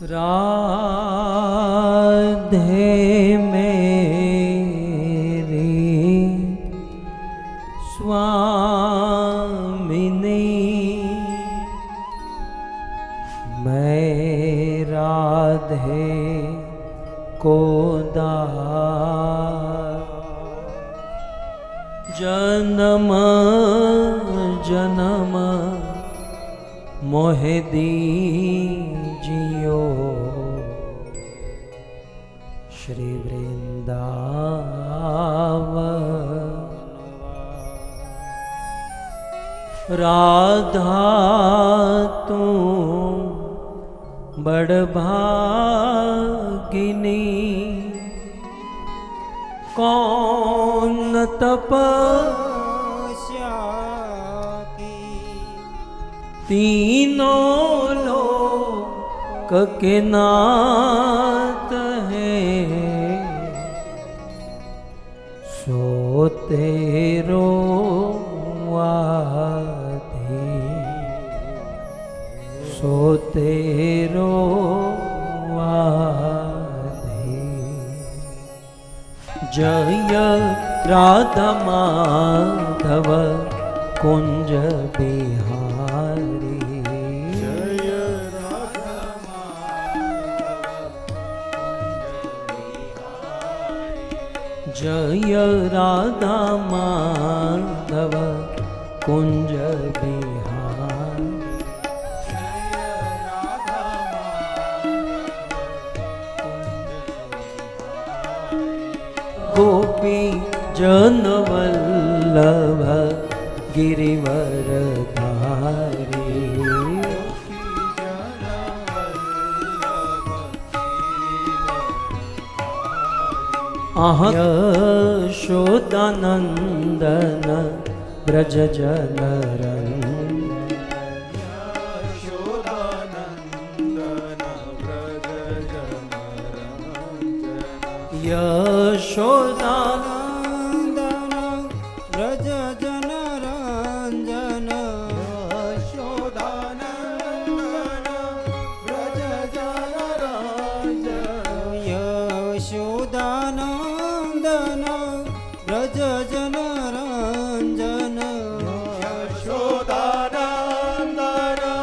राधे मेरी स्वामिनी, मैं राधे को जन्म जन्म मोहे दीजियो श्री वृंदावन। राधा तू बड़ भागिनी, कौन तपस्या की तीनों लोक के नाथ है, सो तेरो वाधे, सो तेरो वाधे। जय राधा माधव कुंज बिहारी, जय राधा माधव कुंज बिहारी, जय राधा माधव कुंज बिहारी। गोपी जन वल्लभ गिरिवरधारी, यशोदानंदन ब्रज जनरंजन, यशोदानंदन ब्रज जनरंजन, यशोदानंदन ब्रज जनरंजन, यशोदानंदन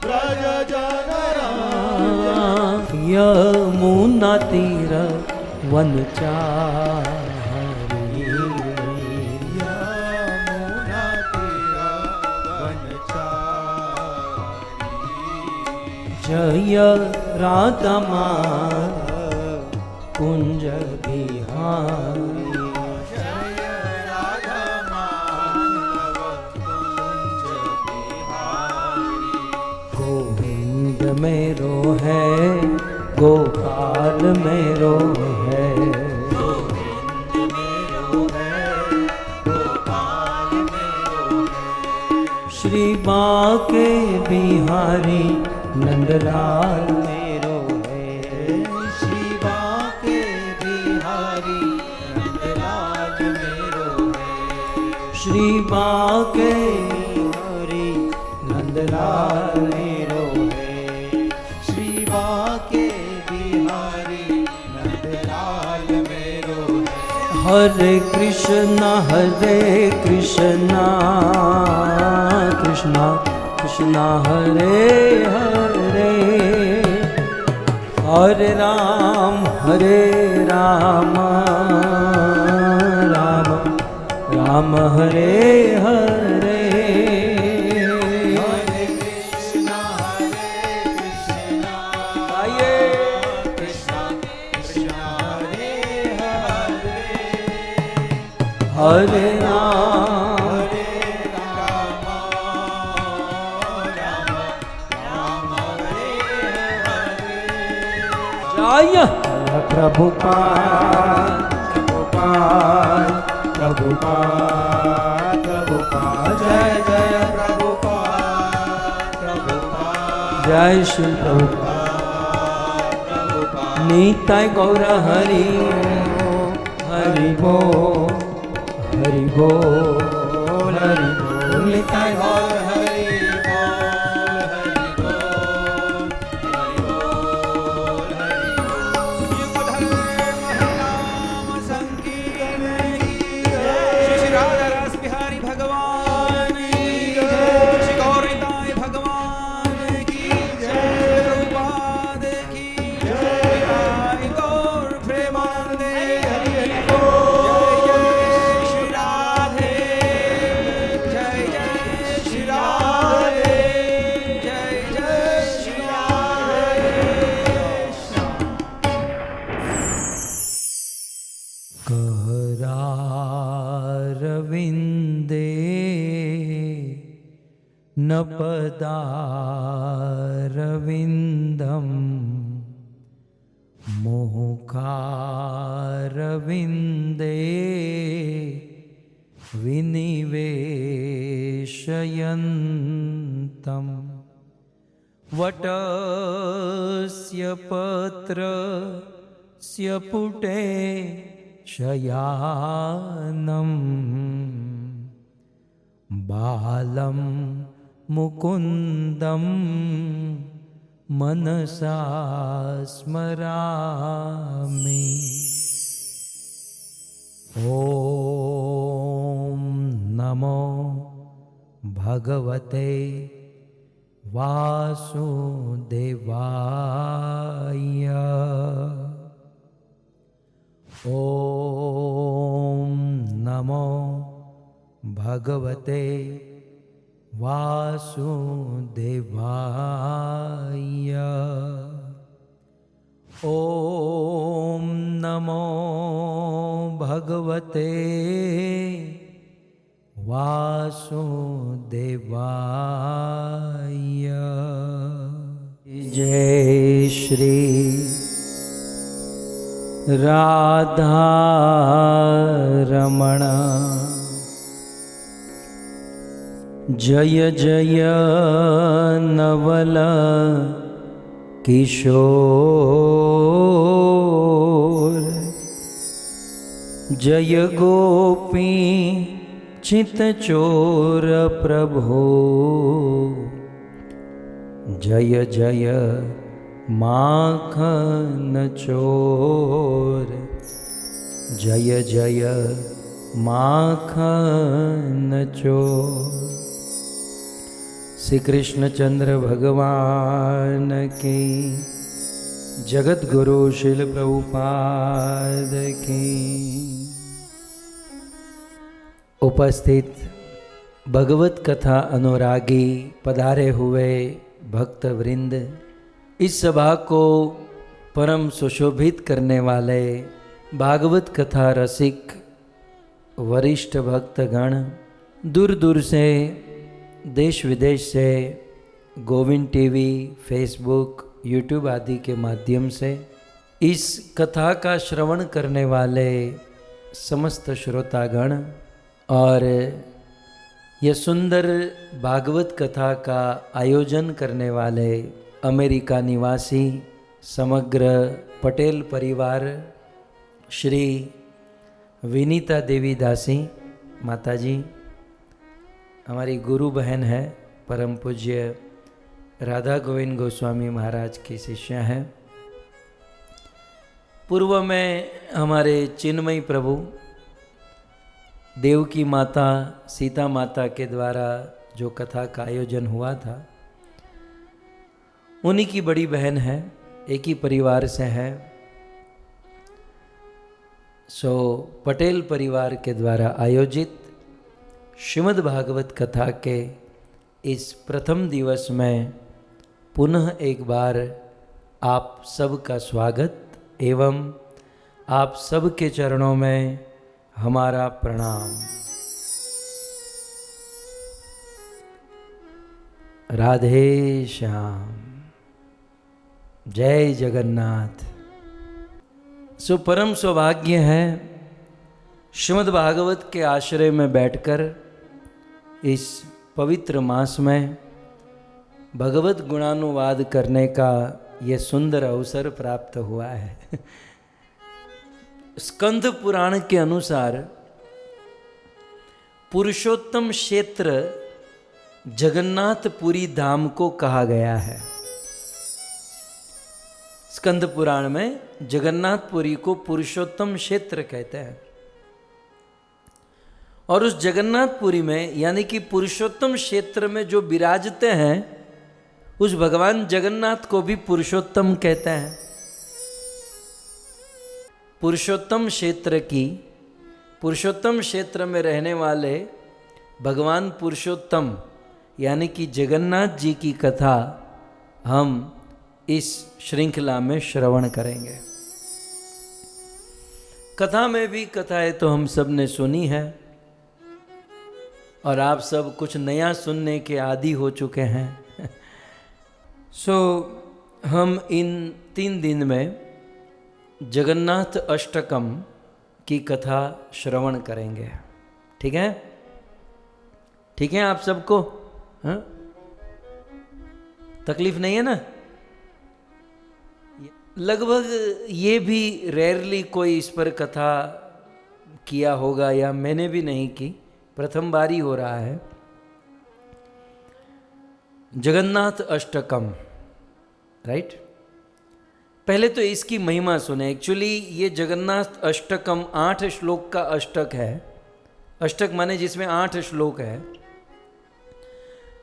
ब्रज जनरंजन। यमुना तीर वनचारी, यमुना तीर वनचारी, जय राधा माधव कुंज बिहारी, जय राधा माधव कुंज बिहारी। गोविंद मेरो है गोपाल मेरो है, गोविंद मेरो है गोपाल मेरो है, श्री बांके बिहारी नंदलाल मेरो है, श्री बांके बिहारी नंदलाल मेरो है, श्री बांके बिहारी नंदलाल मेरो है, श्री बांके बिहारी नंदलाल मेरो है। हरे कृष्णा कृष्णा कृष्णा हरे हरे, हरे राम राम राम हरे हरे। हरे कृष्णा आइए कृष्णा कृष्णा हरे हरे, हरे राम जय प्रभुपाद प्रभुपाद प्रभुपाद प्रभुपाद, जय जय प्रभुपाद प्रभुपाद, जय श्री प्रभुपाद। निताय गौर हरि हरि बोल हरि बोल हरि बोल, निताय गौर हरि बोल हरि बोल हरि बोल पदारविन्दं मुखारविन्दे विनिवेशयन्तं वटस्य पत्रस्य पुटे शयानं बालं मुकुन्दं मनसा स्मरामि। ॐ नमो भगवते वासुदेवाय। ॐ नमो भगवते वासुदेवाय। ॐ नमो भगवते वासुदेवाय। जय श्री राधा रमण, जय जय नवल किशोर, जय गोपी चितचोर प्रभो, जय जय माखन चोर, जय जय माखन चोर। श्री कृष्णचंद्र भगवान की, जगत गुरु शिल प्रभुपाद की। उपस्थित भगवत कथा अनुरागी पधारे हुए भक्त वृंद, इस सभा को परम सुशोभित करने वाले भागवत कथा रसिक वरिष्ठ भक्तगण, दूर दूर से, देश विदेश से, गोविंद टीवी, फेसबुक, यूट्यूब आदि के माध्यम से इस कथा का श्रवण करने वाले समस्त श्रोतागण और यह सुंदर भागवत कथा का आयोजन करने वाले अमेरिका निवासी समग्र पटेल परिवार, श्री विनीता देवी दासी माताजी, हमारी गुरु बहन है, परम पूज्य राधा गोविंद गोस्वामी महाराज की शिष्या हैं। पूर्व में हमारे चिन्मयी प्रभु देवकी माता सीता माता के द्वारा जो कथा का आयोजन हुआ था, उन्हीं की बड़ी बहन है, एक ही परिवार से है। सो पटेल परिवार के द्वारा आयोजित श्रीमद् भागवत कथा के इस प्रथम दिवस में पुनः एक बार आप सबका स्वागत एवं आप सबके चरणों में हमारा प्रणाम। राधे श्याम, जय जगन्नाथ। सो परम सौभाग्य है श्रीमद् भागवत के आश्रय में बैठकर इस पवित्र मास में भगवत गुणानुवाद करने का ये सुंदर अवसर प्राप्त हुआ है। स्कंद पुराण के अनुसार पुरुषोत्तम क्षेत्र जगन्नाथपुरी धाम को कहा गया है। स्कंद पुराण में जगन्नाथपुरी को पुरुषोत्तम क्षेत्र कहते हैं। और उस जगन्नाथपुरी में यानी कि पुरुषोत्तम क्षेत्र में जो विराजते हैं उस भगवान जगन्नाथ को भी पुरुषोत्तम कहते हैं। पुरुषोत्तम क्षेत्र में रहने वाले भगवान पुरुषोत्तम यानी कि जगन्नाथ जी की कथा हम इस श्रृंखला में श्रवण करेंगे। कथा में भी कथाएं तो हम सब ने सुनी है और आप सब कुछ नया सुनने के आदी हो चुके हैं। सो हम इन 3 दिन में जगन्नाथ अष्टकम की कथा श्रवण करेंगे। ठीक है? ठीक है आप सबको? हाँ, तकलीफ नहीं है ना? लगभग ये भी रेयरली कोई इस पर कथा किया होगा, या मैंने भी नहीं की, प्रथम बार ही हो रहा है। जगन्नाथ अष्टकम, राइट? पहले तो इसकी महिमा सुने। एक्चुअली ये जगन्नाथ अष्टकम 8 श्लोक का अष्टक है। अष्टक माने जिसमें 8 श्लोक है,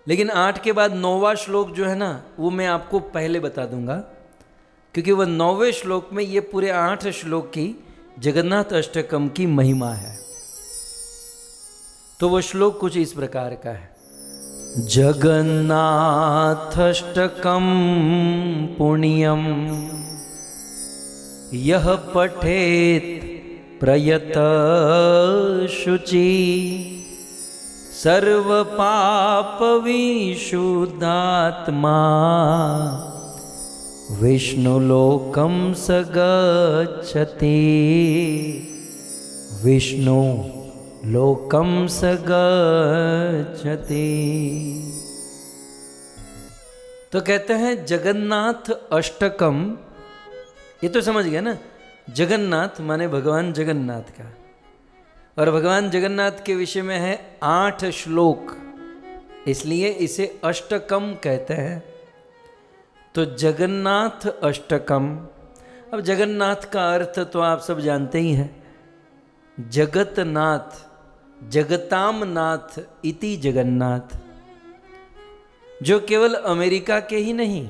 लेकिन 8 के बाद 9वां श्लोक जो है ना, वो मैं आपको पहले बता दूंगा, क्योंकि वह 9वें श्लोक में ये पूरे 8 श्लोक की जगन्नाथ अष्टकम की महिमा है। तो वो श्लोक कुछ इस प्रकार का है। जगन्नाथष्टकम पुण्यम यह पठेत प्रयत शुचि सर्व पाप विशुद्धात्मा विष्णुलोकम सगच्छति विष्णु लोकम सगच्छति। तो कहते हैं जगन्नाथ अष्टकम, ये तो समझ गया ना? जगन्नाथ माने भगवान जगन्नाथ का, और भगवान जगन्नाथ के विषय में है 8 श्लोक, इसलिए इसे अष्टकम कहते हैं। तो जगन्नाथ अष्टकम। अब जगन्नाथ का अर्थ तो आप सब जानते ही हैं, जगतनाथ, जगताम नाथ इति जगन्नाथ, जो केवल अमेरिका के ही नहीं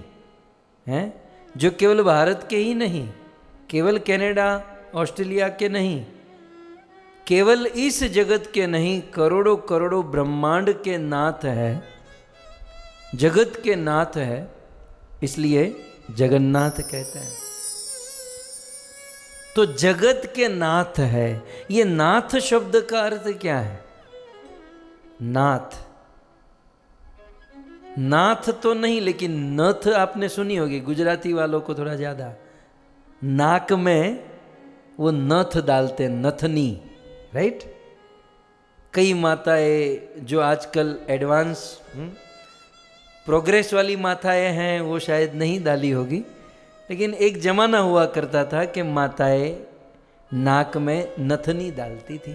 हैं, जो केवल भारत के ही नहीं, केवल कनाडा ऑस्ट्रेलिया के नहीं, केवल इस जगत के नहीं, करोड़ों करोड़ों ब्रह्मांड के नाथ है, जगत के नाथ है, इसलिए जगन्नाथ कहते हैं। तो जगत के नाथ है। ये नाथ शब्द का अर्थ क्या है? नाथ, नाथ तो नहीं, लेकिन नथ आपने सुनी होगी, गुजराती वालों को थोड़ा ज्यादा। नाक में वो नथ डालते हैं, नथनी, राइट? कई माताएं जो आजकल एडवांस प्रोग्रेस वाली माताएं हैं, वो शायद नहीं डाली होगी, लेकिन एक जमाना हुआ करता था कि माताएं नाक में नथनी डालती थी।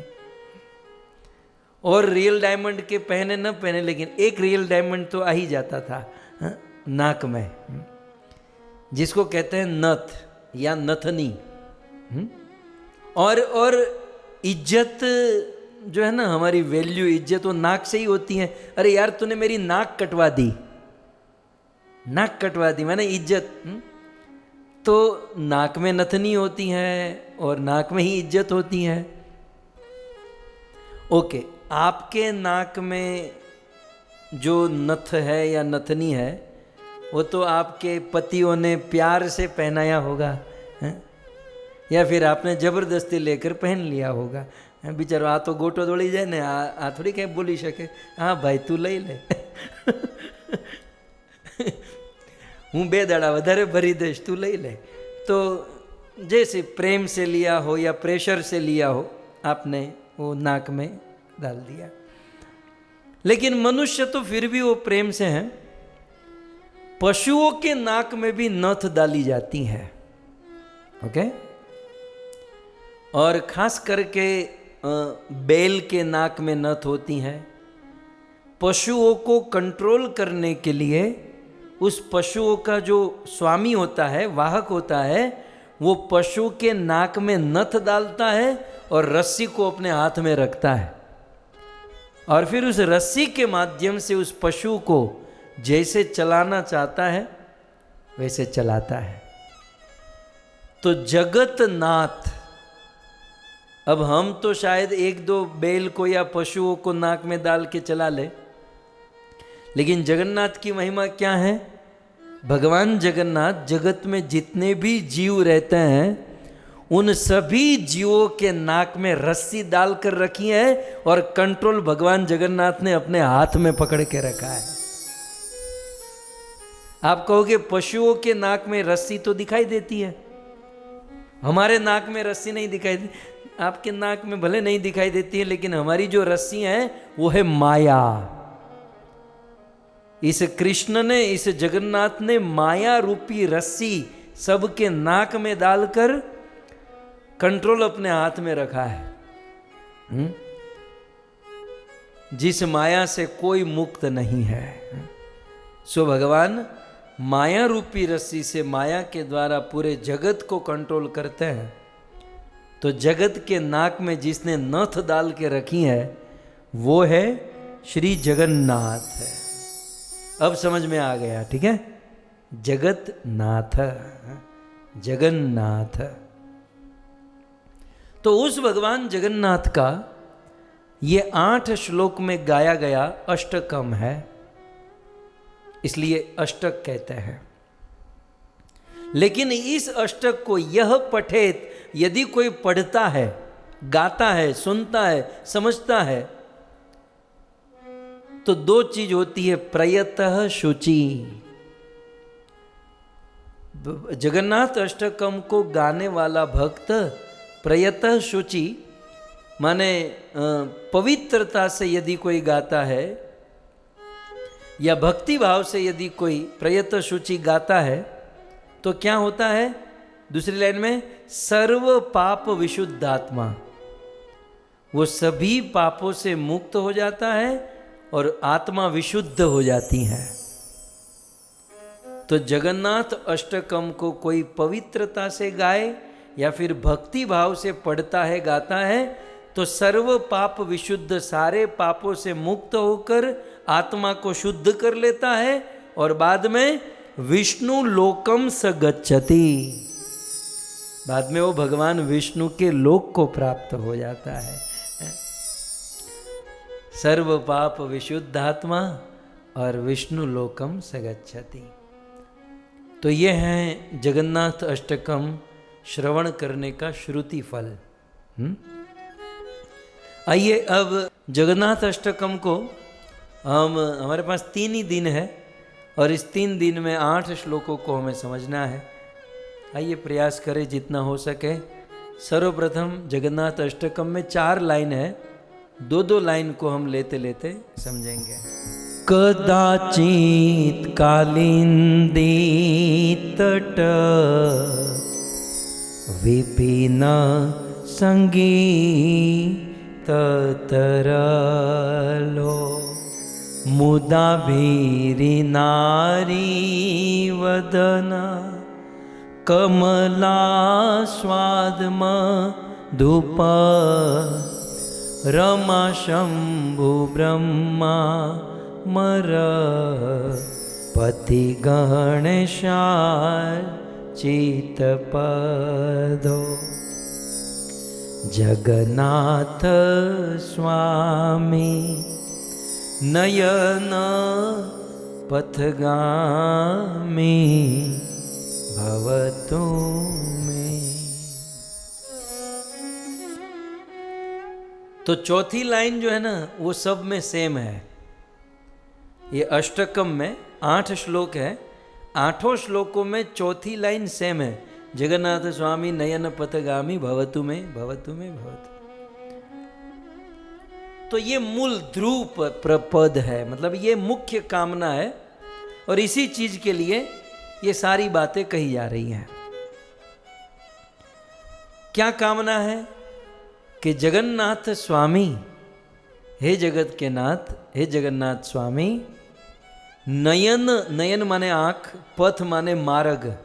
और रियल डायमंड के पहने न पहने, लेकिन एक रियल डायमंड तो आ ही जाता था नाक में, जिसको कहते हैं नथ या नथनी। और इज्जत जो है ना, हमारी वैल्यू, इज्जत वो नाक से ही होती है। अरे यार तूने मेरी नाक कटवा दी, नाक कटवा दी मैंने इज्जत। तो नाक में नथनी होती है और नाक में ही इज्जत होती है। ओके, आपके नाक में जो नथ है या नथनी है, वो तो आपके पतियों ने प्यार से पहनाया होगा, है? या फिर आपने जबरदस्ती लेकर पहन लिया होगा। बिचारो आ तो गोटो दौड़ी जाए ने, आ थोड़ी कहीं बोली सके, हाँ भाई तू लई ले હું 2 દાડા વધારે ભરી દઈશ, તું લઈ ले। तो जैसे प्रेम से लिया हो या प्रेशर से लिया हो, आपने वो नाक में डाल दिया। लेकिन मनुष्य तो फिर भी वो प्रेम से हैं। पशुओं के नाक में भी नथ डाली जाती है, ओके? और खास करके बैल के नाक में नथ होती है। पशुओं को कंट्रोल करने के लिए उस पशुओं का जो स्वामी होता है, वाहक होता है, वो पशु के नाक में नथ डालता है और रस्सी को अपने हाथ में रखता है, और फिर उस रस्सी के माध्यम से उस पशु को जैसे चलाना चाहता है वैसे चलाता है। तो जगतनाथ। अब हम तो शायद 1-2 बैल को या पशुओं को नाक में डाल के चला ले, लेकिन जगन्नाथ की महिमा क्या है? भगवान जगन्नाथ जगत में जितने भी जीव रहते हैं उन सभी जीवों के नाक में रस्सी डालकर रखी है और कंट्रोल भगवान जगन्नाथ ने अपने हाथ में पकड़ के रखा है। आप कहोगे पशुओं के नाक में रस्सी तो दिखाई देती है, हमारे नाक में रस्सी नहीं दिखाई देती। आपके नाक में भले नहीं दिखाई देती है, लेकिन हमारी जो रस्सी है वो है माया। इस कृष्ण ने, इस जगन्नाथ ने माया रूपी रस्सी सबके नाक में डालकर कंट्रोल अपने हाथ में रखा है। जिस माया से कोई मुक्त नहीं है। सो भगवान माया रूपी रस्सी से, माया के द्वारा पूरे जगत को कंट्रोल करते हैं। तो जगत के नाक में जिसने नथ डाल के रखी है वो है श्री जगन्नाथ है। अब समझ में आ गया, ठीक है? जगत नाथ, जगन्नाथ। तो उस भगवान जगन्नाथ का ये 8 श्लोक में गाया गया अष्टकम है, इसलिए अष्टक कहते हैं। लेकिन इस अष्टक को यह पठेत, यदि कोई पढ़ता है, गाता है, सुनता है, समझता है, तो 2 चीज होती है, प्रयतः शुचि। जगन्नाथ अष्टकम को गाने वाला भक्त प्रयतः शुचि माने पवित्रता से यदि कोई गाता है, या भक्ति भाव से यदि कोई प्रयतः शुचि गाता है, तो क्या होता है? दूसरी लाइन में सर्व पाप विशुद्धात्मा, वो सभी पापों से मुक्त हो जाता है और आत्मा विशुद्ध हो जाती है। तो जगन्नाथ अष्टकम को कोई पवित्रता से गाए या फिर भक्ति भाव से पढ़ता है, गाता है, तो सर्व पाप विशुद्ध, सारे पापों से मुक्त होकर आत्मा को शुद्ध कर लेता है और बाद में विष्णु लोकम स गच्छति, बाद में वो भगवान विष्णु के लोक को प्राप्त हो जाता है। सर्व पाप विशुद्धात्मा और विष्णु लोकम स गच्छति। तो ये है जगन्नाथ अष्टकम श्रवण करने का श्रुति फल। आइए अब जगन्नाथ अष्टकम को हमारे पास 3 ही दिन है और इस 3 दिन में 8 श्लोकों को हमें समझना है। आइए प्रयास करें जितना हो सके। सर्वप्रथम जगन्नाथ अष्टकम में 4 लाइन है, 2-2 लाइन को हम लेते लेते समझेंगे। कदाचित कालिंदी तट विपिन संगीत तरलो मुदा भीरी नारी वदन कमला स्वादम धूप रमा शंभु ब्रह्मा मर पति गणेशाय चित पदो जगन्नाथ स्वामी नयन पथगामी भवतु मे। तो चौथी लाइन जो है ना वो सब में सेम है। ये अष्टकम में 8 श्लोक है, 8 श्लोकों में चौथी लाइन सेम है। जगन्नाथ स्वामी नयन पथगामी भवतु में, भवतु में, भवतु। तो ये मूल ध्रुव प्रपद है, मतलब ये मुख्य कामना है और इसी चीज के लिए ये सारी बातें कही जा रही हैं। क्या कामना है? कि जगन्नाथ स्वामी, हे जगत के नाथ, हे जगन्नाथ स्वामी, नयन, नयन माने आंख, पथ माने मार्ग,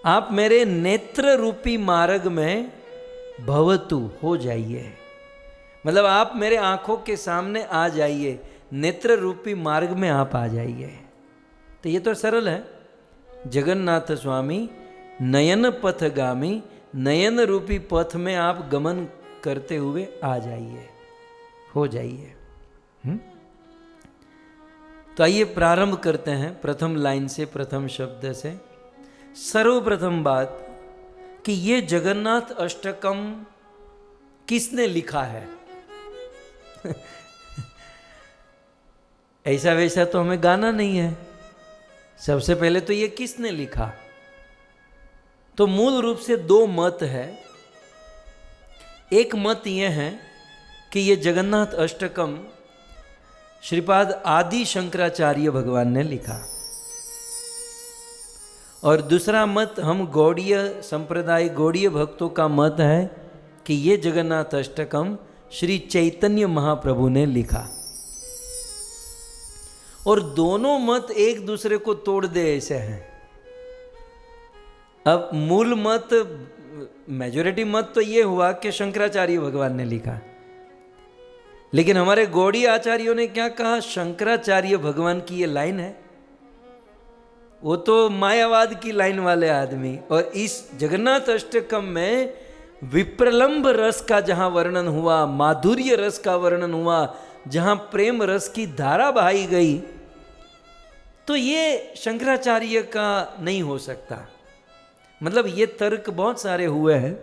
आप मेरे नेत्र रूपी मार्ग में भवतु हो जाइए, मतलब आप मेरे आंखों के सामने आ जाइए, नेत्र रूपी मार्ग में आप आ जाइए। तो ये तो सरल है। जगन्नाथ स्वामी नयन पथगामी, नयन रूपी पथ में आप गमन करते हुए आ जाइए, हो जाइए। तो आइए प्रारंभ करते हैं प्रथम लाइन से, प्रथम शब्द से। सर्वप्रथम बात कि ये जगन्नाथ अष्टकम किसने लिखा है। ऐसा वैसा तो हमें गाना नहीं है। सबसे पहले तो ये किसने लिखा, तो मूल रूप से दो मत है। एक मत ये है कि ये जगन्नाथ अष्टकम श्रीपाद आदि शंकराचार्य भगवान ने लिखा, और दूसरा मत हम गौड़ीय संप्रदाय गौड़ीय भक्तों का मत है कि ये जगन्नाथ अष्टकम श्री चैतन्य महाप्रभु ने लिखा। और दोनों मत एक दूसरे को तोड़ दे ऐसे हैं। अब मूल मत, मेजॉरिटी मत तो ये हुआ कि शंकराचार्य भगवान ने लिखा, लेकिन हमारे गौड़ी आचार्यों ने क्या कहा, शंकराचार्य भगवान की ये लाइन है, वो तो मायावाद की लाइन वाले आदमी। और इस जगन्नाथ अष्टकम में विप्रलंब रस का जहां वर्णन हुआ, माधुर्य रस का वर्णन हुआ, जहां प्रेम रस की धारा बहाई गई, तो ये शंकराचार्य का नहीं हो सकता। मतलब ये तर्क बहुत सारे हुए हैं।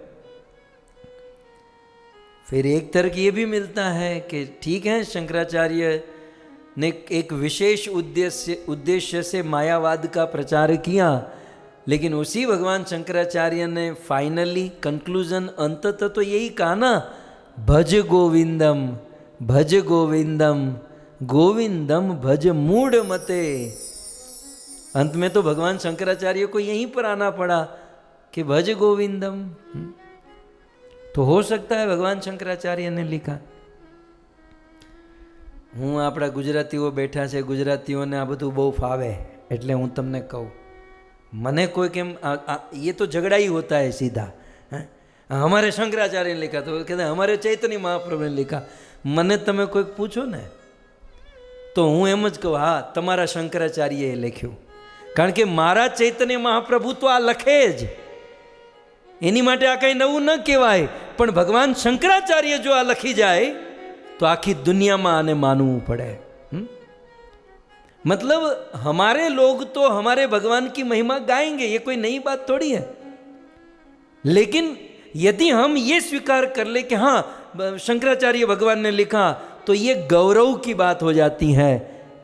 फिर एक तर्क ये भी मिलता है कि ठीक है, शंकराचार्य ने एक विशेष उद्देश्य से मायावाद का प्रचार किया, लेकिन उसी भगवान शंकराचार्य ने फाइनली कंक्लूजन अंततः तो यही कहा ना, भज गोविंदम भज गोविंदम गोविंदम भज मूढ़ मते। अंत में तो भगवान शंकराचार्य को यहीं पर आना पड़ा कि भज गोविंदम। तो हो सकता है भगवान शंकराचार्य ने लिखा। હું આપણા ગુજરાતીઓ બેઠા છે, ગુજરાતીઓને આ બધું બહુ ફાવે, એટલે હું તમને કહું, મને કોઈ કેમ ये तो झगड़ा ही होता है सीधा। हमारे शंकराचार्य ने लिखा, तो कहते हमारे चैतन्य महाप्रभु ने लिखा। મને તમે કોઈક પૂછો ને તો હું એમ જ કહું, હા તમારા શંકરાચાર્યએ લખ્યું, કારણ કે મારા ચૈતન્ય મહાપ્રભુ તો આ લખે જ, એની માટે આ કંઈ નવું ન કહેવાય। પણ ભગવાન શંકરાચાર્ય જો આ લખી જાય तो आखी दुनिया में आने मानવું पड़े। मतलब हमारे लोग तो हमारे भगवान की महिमा गाएंगे, ये कोई नई बात थोड़ी है। लेकिन यदि हम ये स्वीकार कर ले कि हाँ शंकराचार्य भगवान ने लिखा, तो ये गौरव की बात हो जाती है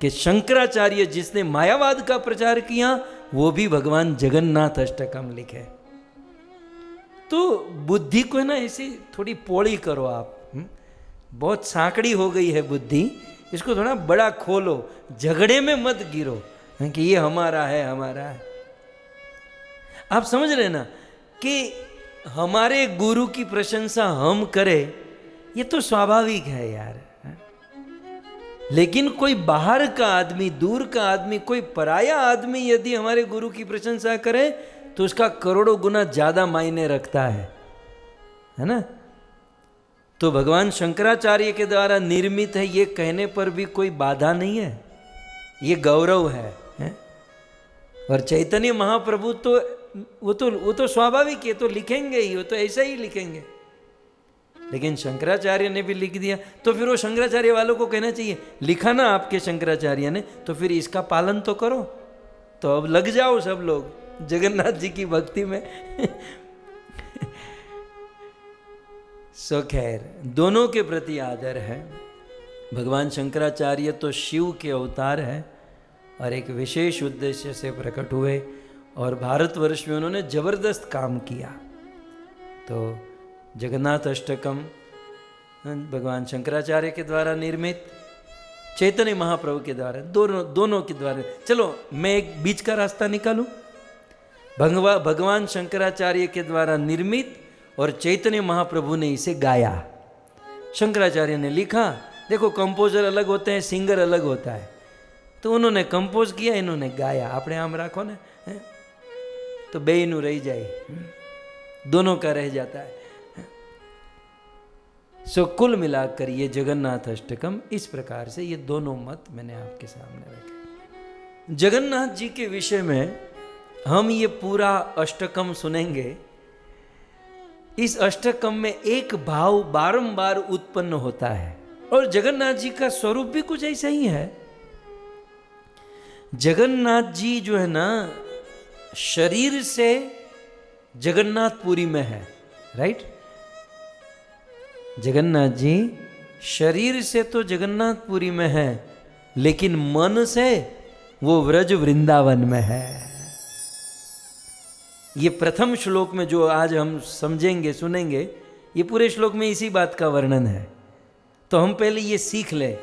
कि शंकराचार्य जिसने मायावाद का प्रचार किया, वो भी भगवान जगन्नाथ अष्टकम लिखे। तो बुद्धि को है ना ऐसी थोड़ी पोड़ी करो आप, बहुत सांकड़ी हो गई है बुद्धि, इसको थोड़ा बड़ा खोलो, झगड़े में मत गिरो कि ये हमारा है हमारा है। आप समझ रहे ना कि हमारे गुरु की प्रशंसा हम करें, ये तो स्वाभाविक है यार। लेकिन कोई बाहर का आदमी, दूर का आदमी, कोई पराया आदमी यदि हमारे गुरु की प्रशंसा करे तो उसका करोड़ों गुना ज्यादा मायने रखता है ना। तो भगवान शंकराचार्य के द्वारा निर्मित है ये कहने पर भी कोई बाधा नहीं है, ये गौरव है? और चैतन्य महाप्रभु तो वो तो स्वाभाविक है, तो लिखेंगे ही, वो तो ऐसा ही लिखेंगे। लेकिन शंकराचार्य ने भी लिख दिया, तो फिर वो शंकराचार्य वालों को कहना चाहिए, लिखा ना आपके शंकराचार्य ने, तो फिर इसका पालन तो करो। तो अब लग जाओ सब लोग जगन्नाथ जी की भक्ति में। सो खैर, दोनों के प्रति आदर है। भगवान शंकराचार्य तो शिव के अवतार है और एक विशेष उद्देश्य से प्रकट हुए, और भारतवर्ष में उन्होंने जबरदस्त काम किया। तो जगन्नाथ अष्टकम भगवान शंकराचार्य के द्वारा निर्मित, चैतन्य महाप्रभु के द्वारा, दोनों के द्वारा। चलो मैं एक बीच का रास्ता निकालूं। भगवान शंकराचार्य के द्वारा निर्मित और चैतन्य महाप्रभु ने इसे गाया। शंकराचार्य ने लिखा, देखो कंपोजर अलग होते हैं, सिंगर अलग होता है, तो उन्होंने कंपोज किया, इन्होंने गाया। आपने आम राखो ना, तो बेनू रह जाए, दोनों का रह जाता है। सो कुल मिलाकर ये जगन्नाथ अष्टकम इस प्रकार से, ये दोनों मत मैंने आपके सामने रखे। जगन्नाथ जी के विषय में हम ये पूरा अष्टकम सुनेंगे। इस अष्टकम में एक भाव बारंबार उत्पन्न होता है, और जगन्नाथ जी का स्वरूप भी कुछ ऐसा ही है। जगन्नाथ जी जो है ना, शरीर से जगन्नाथपुरी में है, राइट। जगन्नाथ जी शरीर से तो जगन्नाथपुरी में है, लेकिन मन से वो व्रज वृंदावन में है। ये प्रथम श्लोक में जो आज हम समझेंगे सुनेंगे, ये पूरे श्लोक में इसी बात का वर्णन है। तो हम पहले ये सीख ले,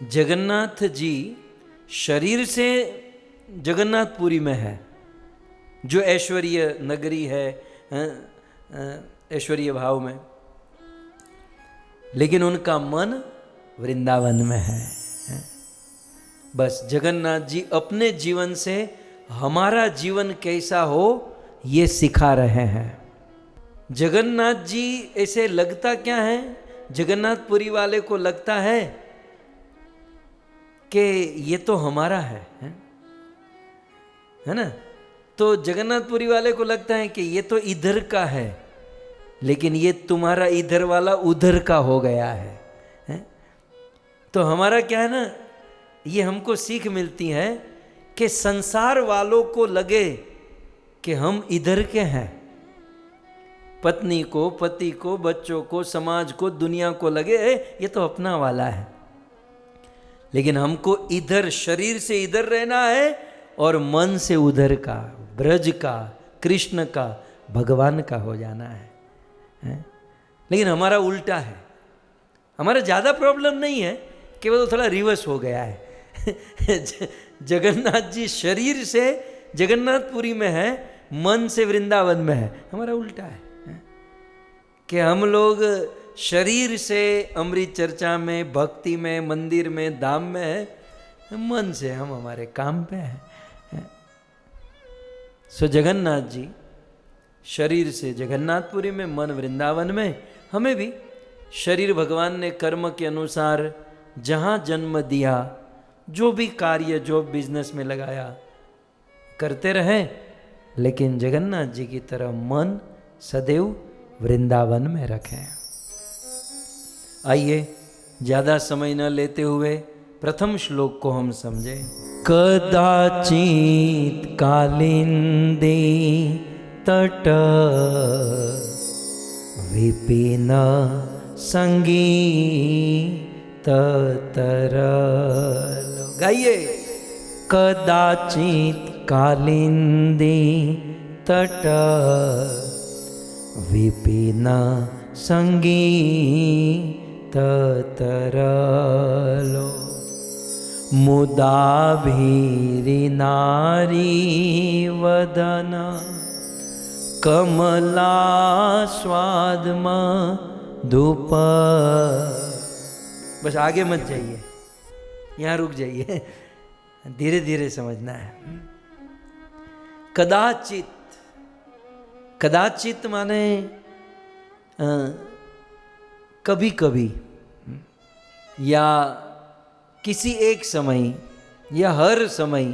जगन्नाथ जी शरीर से जगन्नाथपुरी में है, जो ऐश्वर्य नगरी है, ऐश्वर्य भाव में, लेकिन उनका मन वृंदावन में है। बस जगन्नाथ जी अपने जीवन से हमारा जीवन कैसा हो ये सिखा रहे हैं। जगन्नाथ जी ऐसे लगता क्या है, जगन्नाथपुरी वाले को लगता है कि ये तो हमारा है ना। तो जगन्नाथपुरी वाले को लगता है कि ये तो इधर का है, लेकिन ये तुम्हारा इधर वाला उधर का हो गया है? तो हमारा क्या है ना, ये हमको सीख मिलती है कि संसार वालों को लगे कि हम इधर के हैं, पत्नी को, पति को, बच्चों को, समाज को, दुनिया को लगे ये तो अपना वाला है, लेकिन हमको इधर शरीर से इधर रहना है और मन से उधर का, ब्रज का, कृष्ण का, भगवान का हो जाना है? लेकिन हमारा उल्टा है। हमारा ज़्यादा प्रॉब्लम नहीं है, केवल थोड़ा रिवर्स हो गया है। जगन्नाथ जी शरीर से जगन्नाथपुरी में है, मन से वृंदावन में है। हमारा उल्टा है कि हम लोग शरीर से अमृत चर्चा में, भक्ति में, मंदिर में, धाम में है, मन से हम हमारे काम पे हैं। सो जगन्नाथ जी शरीर से जगन्नाथपुरी में, मन वृंदावन में। हमें भी शरीर भगवान ने कर्म के अनुसार जहाँ जन्म दिया, जो भी कार्य, जो बिजनेस में लगाया, करते रहे, लेकिन जगन्नाथ जी की तरह मन सदैव वृंदावन में रखें। आइए ज़्यादा समय न लेते हुए प्रथम श्लोक को हम समझें। कदाचित कालिंदी तट विपिन संगीत तरल। गाइए। कदाचित कालिंदी तट विपिन संगीत तरलो। मुदा भीरी नारी वदन कमला स्वाद मधुप। बस आगे मत जाइए, यहाँ रुक जाइए, धीरे धीरे समझना है। कदाचित, कदाचित माने कभी कभी, या किसी एक समय, या हर समय।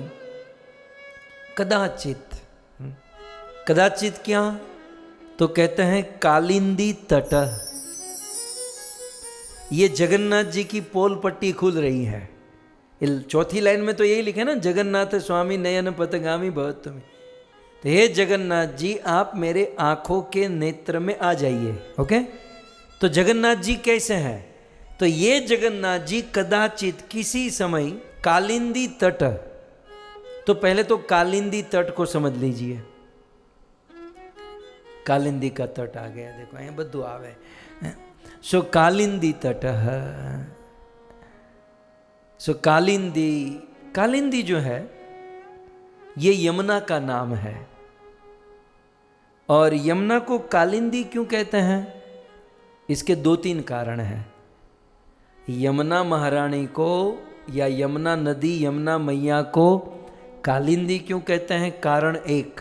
कदाचित, कदाचित क्या? तो कहते हैं कालिंदी तट। ये जगन्नाथ जी की पोल पट्टी खुल रही है। चौथी लाइन में तो यही लिखे ना, जगन्नाथ स्वामी नयन पथगामी भवत्वमि। तो हे जगन्नाथ जी, आप मेरे आंखों के नेत्र में आ जाइए। ओके, तो जगन्नाथ जी कैसे हैं? तो ये जगन्नाथ जी कदाचित किसी समय कालिंदी तट। तो पहले तो कालिंदी तट को समझ लीजिए। कालिंदी का तट आ गया, देखो यहाँ बद्दू आवे। सो कालिंदी तट, सो कालिंदी, कालिंदी जो है ये यमुना का नाम है। और यमुना को कालिंदी क्यों कहते हैं? इसके दो तीन कारण हैं। यमुना महारानी को, या यमुना नदी, यमुना मैया को कालिंदी क्यों कहते हैं? कारण एक,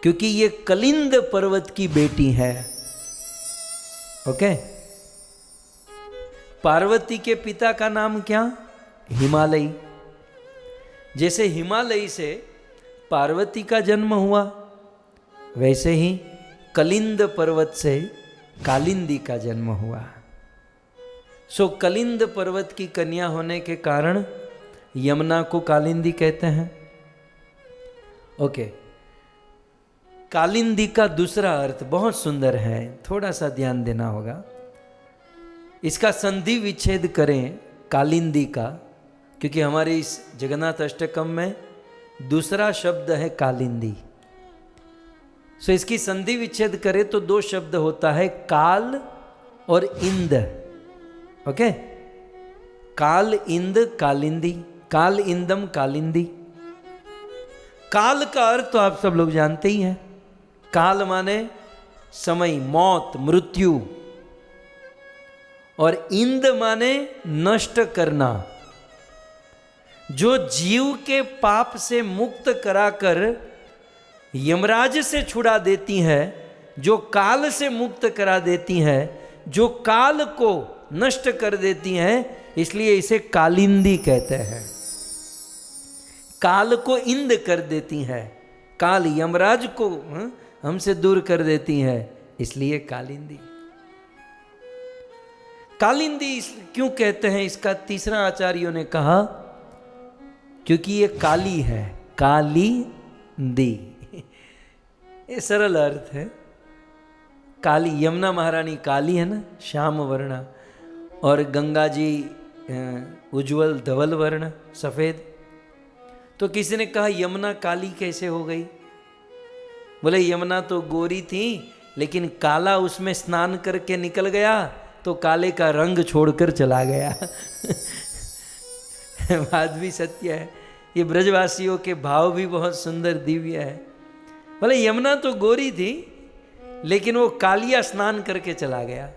क्योंकि ये कलिंद पर्वत की बेटी है। ओके। पार्वती के पिता का नाम क्या? हिमालय। जैसे हिमालय से पार्वती का जन्म हुआ, वैसे ही कलिंद पर्वत से कालिंदी का जन्म हुआ। सो कलिंद पर्वत की कन्या होने के कारण यमुना को कालिंदी कहते हैं। ओके। कालिंदी का दूसरा अर्थ बहुत सुंदर है, थोड़ा सा ध्यान देना होगा। इसका संधि विच्छेद करें कालिंदी का, क्योंकि हमारे इस जगन्नाथ अष्टकम में दूसरा शब्द है कालिंदी। सो इसकी संधि विच्छेद करें तो दो शब्द होता है, काल और इंद। ओके, काल इंद कालिंदी, काल इंदम कालिंदी। काल का अर्थ तो आप सब लोग जानते ही हैं। काल माने समय, मौत, मृत्यु, और इंद माने नष्ट करना। जो जीव के पाप से मुक्त कराकर यमराज से छुड़ा देती है, जो काल से मुक्त करा देती है, जो काल को नष्ट कर देती हैं, इसलिए इसे कालिंदी कहते हैं। काल को इंद कर देती है, काल यमराज को हमसे दूर कर देती है, इसलिए कालिंदी। कालिंदी क्यों कहते हैं, इसका तीसरा आचार्यों ने कहा क्योंकि ये काली है, काली दी। ये सरल अर्थ है। काली, यमुना महारानी काली है ना, श्याम वर्ण, और गंगा जी उज्जवल धवल वर्ण, सफेद। तो किसी ने कहा यमुना काली कैसे हो गई? बोले यमुना तो गोरी थी, लेकिन काला उसमें स्नान करके निकल गया तो काले का रंग छोड़कर चला गया। बात भी सत्य है। ये ब्रजवासियों के भाव भी बहुत सुंदर दिव्य है। बोले यमुना तो गोरी थी, लेकिन वो कालिया स्नान करके चला गया।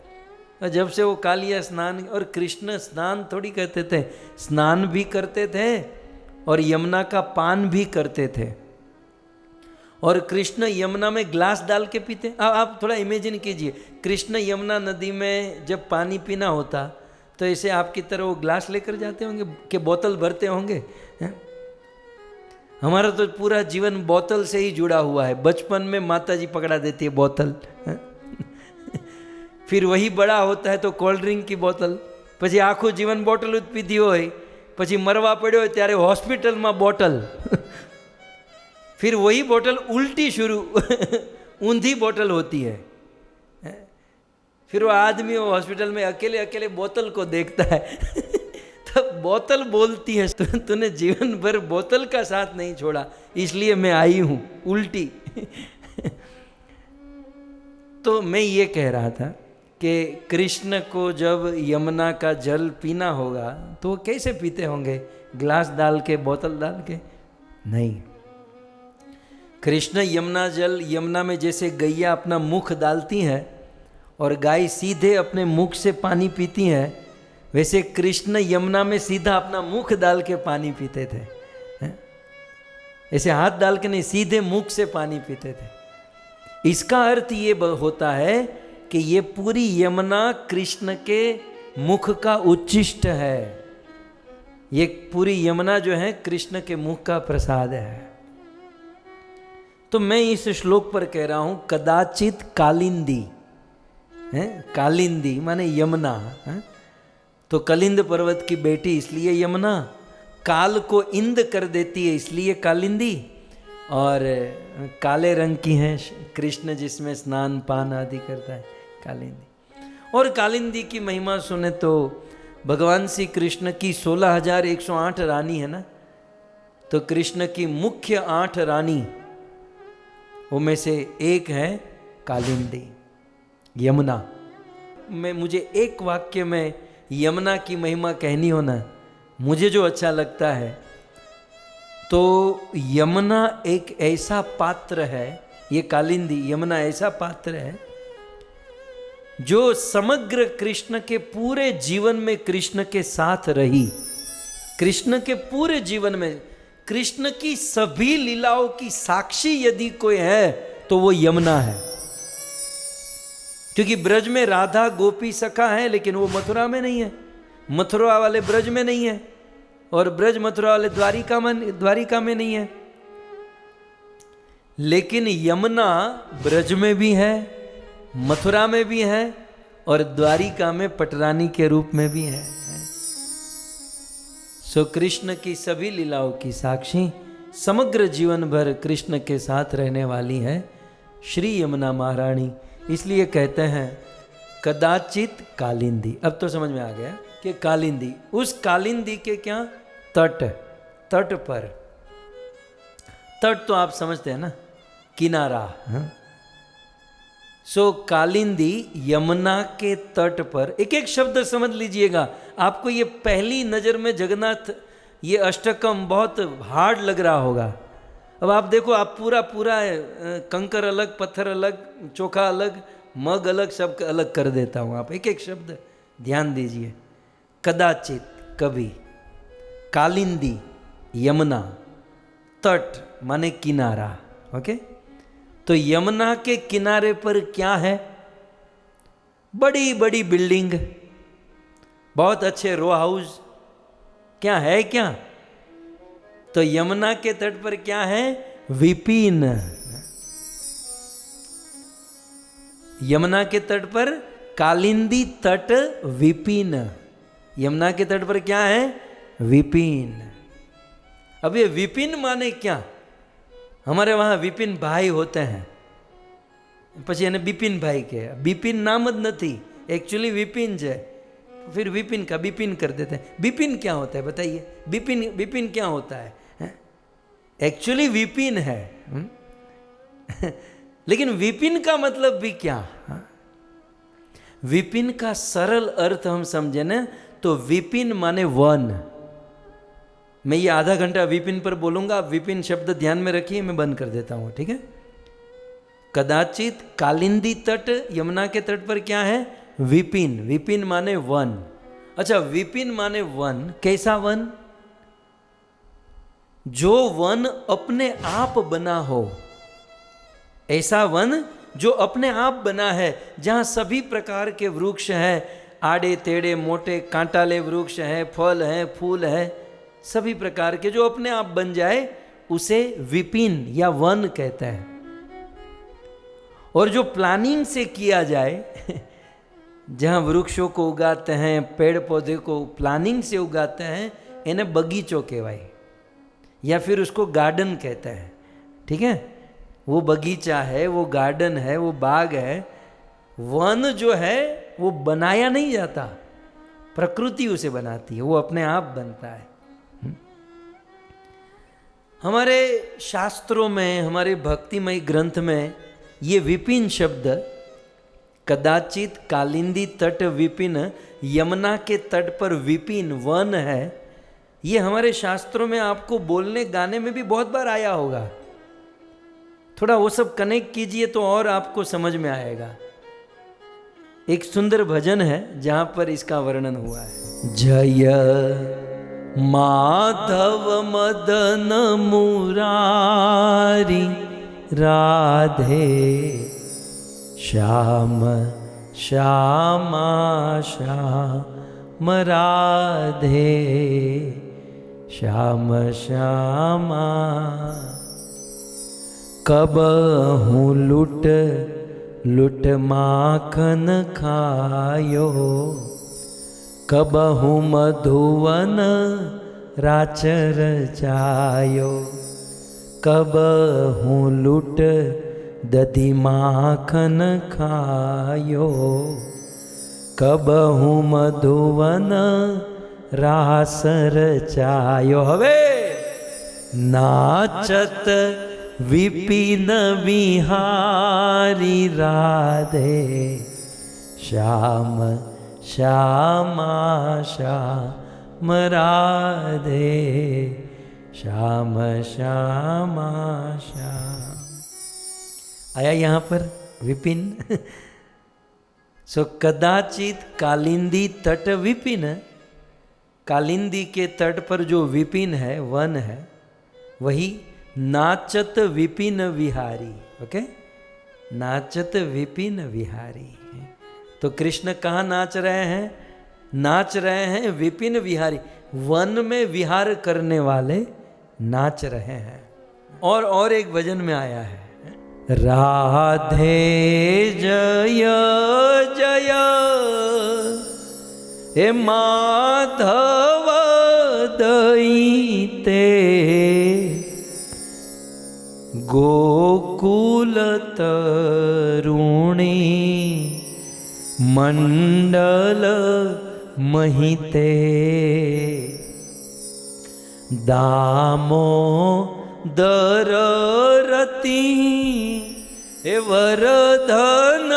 और जब से वो कालिया स्नान, और कृष्ण स्नान थोड़ी करते थे, स्नान भी करते थे और यमुना का पान भी करते थे। और कृष्ण यमुना में ग्लास डाल के पीते। आप थोड़ा इमेजिन कीजिए, कृष्ण यमुना नदी में जब पानी पीना होता तो ऐसे आपकी तरह वो ग्लास लेकर जाते होंगे कि बोतल भरते होंगे। हमारा तो पूरा जीवन बोतल से ही जुड़ा हुआ है। बचपन में माता जी पकड़ा देती है बोतल, फिर वही बड़ा होता है तो कोल्ड ड्रिंक की बोतल, પછી આખું જીવન બોટલ જ પીધી હોય, પછી મરવા પડ્યો હોય ત્યારે હોસ્પિટલમાં બોટલ, फिर वही बोतल उल्टी शुरू, ऊंधी बोतल होती है। फिर वो आदमी वो हॉस्पिटल में अकेले अकेले बोतल को देखता है। तब बोतल बोलती है, तूने जीवन भर बोतल का साथ नहीं छोड़ा, इसलिए मैं आई हूं उल्टी। तो मैं ये कह रहा था कि कृष्ण को जब यमुना का जल पीना होगा तो वो कैसे पीते होंगे? ग्लास डाल के, बोतल डाल के? नहीं। कृष्ण यमुना जल, यमुना में जैसे गैया अपना मुख डालती है और गाय सीधे अपने मुख से पानी पीती है, वैसे कृष्ण यमुना में सीधा अपना मुख डाल के पानी पीते थे। ऐसे हाथ डाल के नहीं, सीधे मुख से पानी पीते थे। इसका अर्थ ये होता है कि ये पूरी यमुना कृष्ण के मुख का उच्छिष्ट है। ये पूरी यमुना जो है कृष्ण के मुख का प्रसाद है। तो मैं इस श्लोक पर कह रहा हूं कदाचित कालिंदी है। कालिंदी माने यमुना है? तो कलिंद पर्वत की बेटी इसलिए यमुना, काल को इंद कर देती है इसलिए कालिंदी, और काले रंग की है कृष्ण जिसमें स्नान पान आदि करता है, कालिंदी। और कालिंदी की महिमा सुने तो भगवान श्री कृष्ण की 16,108 रानी है ना, तो कृष्ण की मुख्य 8 रानी वो में से एक है कालिंदी, यमुना। मुझे एक वाक्य में यमुना की महिमा कहनी हो ना, मुझे जो अच्छा लगता है, तो यमुना एक ऐसा पात्र है, ये कालिंदी यमुना ऐसा पात्र है जो समग्र कृष्ण के पूरे जीवन में कृष्ण के साथ रही। कृष्ण के पूरे जीवन में कृष्ण की सभी लीलाओं की साक्षी यदि कोई है तो वो यमुना है। क्योंकि ब्रज में राधा गोपी सखा है, लेकिन वो मथुरा में नहीं है, मथुरा वाले ब्रज में नहीं है, और ब्रज मथुरा वाले द्वारिका में नहीं है। लेकिन यमुना ब्रज में भी है, मथुरा में भी है, और द्वारिका में पटरानी के रूप में भी है। सो कृष्ण की सभी लीलाओं की साक्षी, समग्र जीवन भर कृष्ण के साथ रहने वाली है श्री यमुना महारानी, इसलिए कहते हैं कदाचित कालिंदी। अब तो समझ में आ गया कि कालिंदी, उस कालिंदी के क्या तट, तट पर, तट तो आप समझते हैं ना, किनारा। सो कालिंदी यमुना के तट पर, एक एक शब्द समझ लीजिएगा। आपको ये पहली नज़र में जगन्नाथ, ये अष्टकम बहुत हार्ड लग रहा होगा। अब आप देखो, आप पूरा पूरा कंकर अलग, पत्थर अलग, चोखा अलग, मग अलग, सब अलग कर देता हूँ। आप एक एक शब्द ध्यान दीजिए। कदाचित, कभी, कालिंदी यमुना, तट माने किनारा। ओके, तो यमुना के किनारे पर क्या है? बड़ी बड़ी बिल्डिंग, बहुत अच्छे रो हाउस, क्या है क्या? तो यमुना के तट पर क्या है? विपिन। यमुना के तट पर कालिंदी तट विपिन। यमुना के तट पर क्या है? विपिन। अब ये विपिन माने क्या? हमारे वहाँ विपिन भाई होते हैं, પછી એને બિપિન ભાઈ કહે। બિપિન નામ જ નથી, एक्चुअली विपिन है, फिर विपिन का बिपिन कर देते हैं। बिपिन क्या होता है बताइए? बिपिन, बिपिन क्या होता है? एक्चुअली विपिन है, लेकिन विपिन का मतलब भी क्या? विपिन का सरल अर्थ हम समझे ना, तो विपिन माने वन। मैं ये आधा घंटा विपिन पर बोलूंगा, आप विपिन शब्द ध्यान में रखिए, मैं बंद कर देता हूं, ठीक है? कदाचित कालिंदी तट, यमुना के तट पर क्या है? विपिन। विपिन माने वन। अच्छा, विपिन माने वन, कैसा वन? जो वन अपने आप बना हो, ऐसा वन जो अपने आप बना है, जहां सभी प्रकार के वृक्ष हैं, आड़े टेढ़े मोटे कांटाले वृक्ष हैं, फल हैं, फूल है, सभी प्रकार के, जो अपने आप बन जाए उसे विपिन या वन कहते हैं। और जो प्लानिंग से किया जाए, जहाँ वृक्षों को उगाते हैं, पेड़ पौधे को प्लानिंग से उगाते हैं, इन्हें बगीचों कहवाय, या फिर उसको गार्डन कहते हैं, ठीक है? वो बगीचा है, वो गार्डन है, वो बाग है। वन जो है वो बनाया नहीं जाता, प्रकृति उसे बनाती है, वो अपने आप बनता है। हमारे शास्त्रों में, हमारे भक्तिमय ग्रंथ में ये विपिन शब्द, कदाचित कालिंदी तट विपिन, यमुना के तट पर विपिन वन है, ये हमारे शास्त्रों में आपको बोलने गाने में भी बहुत बार आया होगा। थोड़ा वो सब कनेक्ट कीजिए तो और आपको समझ में आएगा। एक सुंदर भजन है जहां पर इसका वर्णन हुआ है। जय माधव मदन मुरारी राधे श्याम श्यामा श्याम राधे श्याम श्यामा। कब हूँ लुट लुट माखन खायो, कब हूँ मधुवन राचर जायो, कब हूँ लुट दधी माखन खायो, कब हूँ मधुवन रासर जायो। हवे नाचत विपिन विहारी राधे श्याम श्यामा श्याम राधे श्याम श्यामा श्याम। आया यहाँ पर विपिन। सो कदाचित कालिंदी तट विपिन, कालिंदी के तट पर जो विपिन है, वन है, वही नाचत विपिन विहारी। ओके, नाचत विपिन विहारी। तो कृष्ण कहाँ नाच रहे हैं? नाच रहे हैं विपिन विहारी, वन में विहार करने वाले नाच रहे हैं। और एक भजन में आया है, राधे जय जय हे माधव दईते, गोकुल तरुणी मंडल महिते दामोदर रति हे वरधन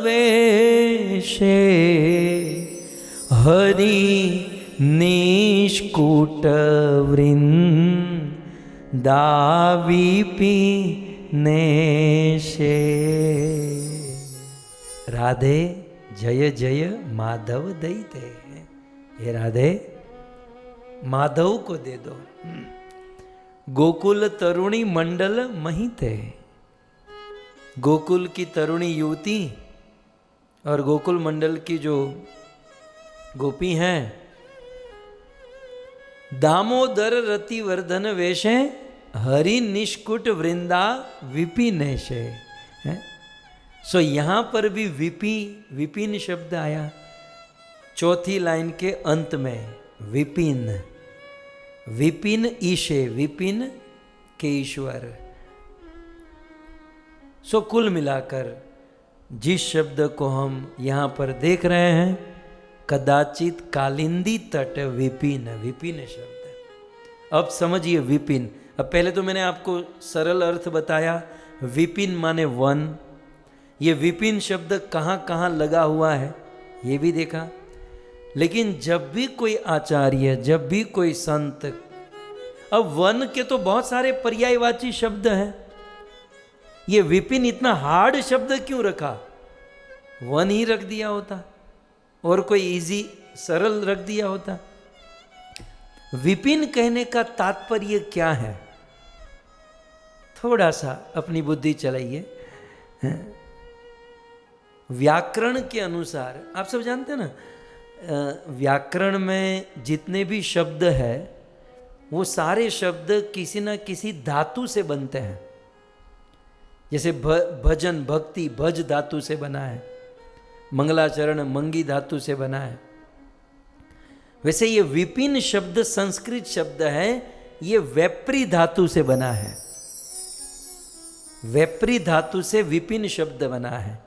वेशे हरि निष्कुट वृंदाविपी नेशे। राधे जय जय माधव दैते। हे राधे माधव को दे दो। गोकुल तरुणी मंडल महिते, गोकुल की तरुणी युवती और गोकुल मंडल की जो गोपी हैं, दामोदर रति वर्धन वेशे हरि निष्कुट वृंदा विपिनेशे। सो यहां पर भी विपिन शब्द आया चौथी लाइन के अंत में। विपिन, विपिन ईशे, विपिन के ईश्वर। सो कुल मिलाकर जिस शब्द को हम यहां पर देख रहे हैं, कदाचित कालिंदी तट विपिन, विपिन शब्द। अब समझिए विपिन। अब पहले तो मैंने आपको सरल अर्थ बताया, विपिन माने वन। ये विपिन शब्द कहाँ कहाँ लगा हुआ है ये भी देखा। लेकिन जब भी कोई आचार्य, जब भी कोई संत, अब वन के तो बहुत सारे पर्यायवाची शब्द हैं, ये विपिन इतना हार्ड शब्द क्यों रखा? वन ही रख दिया होता और कोई इजी सरल रख दिया होता। विपिन कहने का तात्पर्य क्या है? थोड़ा सा अपनी बुद्धि चलाइए। व्याकरण के अनुसार, आप सब जानते हैं ना, व्याकरण में जितने भी शब्द है वो सारे शब्द किसी न किसी धातु से बनते हैं। जैसे भजन, भक्ति, भज धातु से बना है। मंगलाचरण मंगी धातु से बना है। वैसे ये विपिन शब्द संस्कृत शब्द है, ये वैप्री धातु से बना है। वैप्री धातु से विपिन शब्द बना है।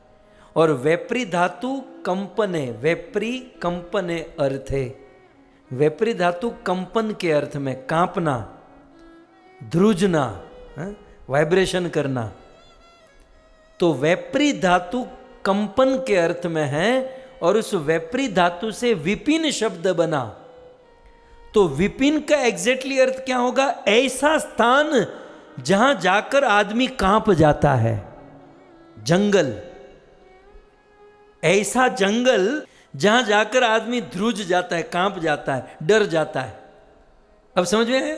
और वैप्री धातु कंपने, वैप्री कंपने अर्थ है। वैप्री धातु कंपन के अर्थ में, कांपना, ध्रुजना, वाइब्रेशन करना। तो वैप्री धातु कंपन के अर्थ में है और उस वैप्री धातु से विपिन शब्द बना। तो विपिन का एग्जैक्टली अर्थ क्या होगा? ऐसा स्थान जहां जाकर आदमी कांप जाता है। जंगल, ऐसा जंगल जहां जाकर आदमी ध्रुज जाता है, कांप जाता है, डर जाता है। अब समझ में है?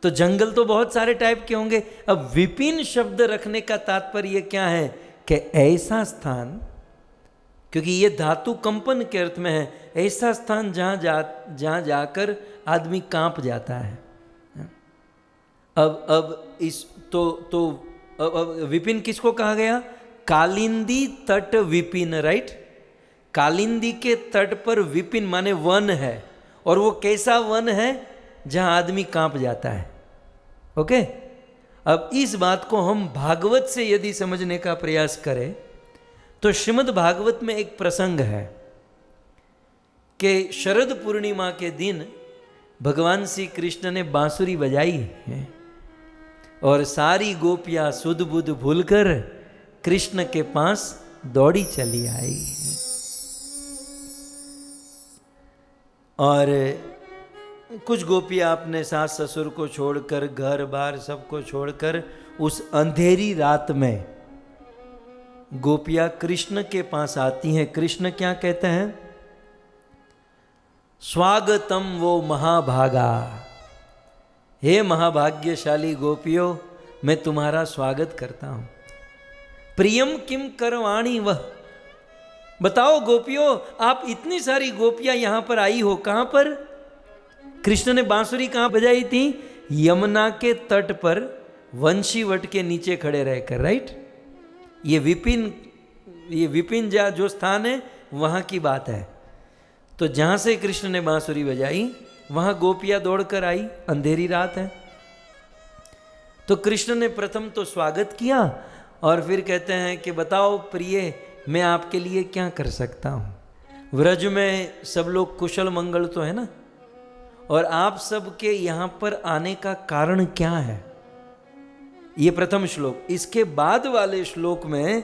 तो जंगल तो बहुत सारे टाइप के होंगे। अब विपिन शब्द रखने का तात्पर्य क्या है कि ऐसा स्थान, क्योंकि ये धातु कंपन के अर्थ में है, ऐसा स्थान जहां जाकर आदमी कांप जाता है। अब इस अब विपिन किसको कहा गया? कालिंदी तट विपिन, राइट? कालिंदी के तट पर विपिन माने वन है। और वो कैसा वन है? जहां आदमी कांप जाता है। ओके? अब इस बात को हम भागवत से यदि समझने का प्रयास करें तो श्रीमद् भागवत में एक प्रसंग है कि शरद पूर्णिमा के दिन भगवान श्री कृष्ण ने बांसुरी बजाई है और सारी गोपियां सुध बुध भूलकर कृष्ण के पास दौड़ी चली आई। और कुछ गोपियां अपने सास ससुर को छोड़कर, घर बार सबको छोड़कर, उस अंधेरी रात में गोपियां कृष्ण के पास आती हैं। कृष्ण क्या कहते हैं? स्वागतम वो महाभागा, हे महाभाग्यशाली गोपियों, मैं तुम्हारा स्वागत करता हूं। प्रियम किम करवाणी वह, बताओ गोपियों, आप इतनी सारी गोपियां यहां पर आई हो, कहां पर? कृष्ण ने बांसुरी कहां बजाई थी? यमुना के तट पर वंशी वट के नीचे खड़े रहकर, राइट? ये विपिन जो स्थान है वहां की बात है। तो जहां से कृष्ण ने बांसुरी बजाई वहां गोपियां दौड़कर आई, अंधेरी रात है। तो कृष्ण ने प्रथम तो स्वागत किया और फिर कहते हैं कि बताओ प्रिय, मैं आपके लिए क्या कर सकता हूँ। व्रज में सब लोग कुशल मंगल तो है ना, और आप सबके यहाँ पर आने का कारण क्या है, ये प्रथम श्लोक। इसके बाद वाले श्लोक में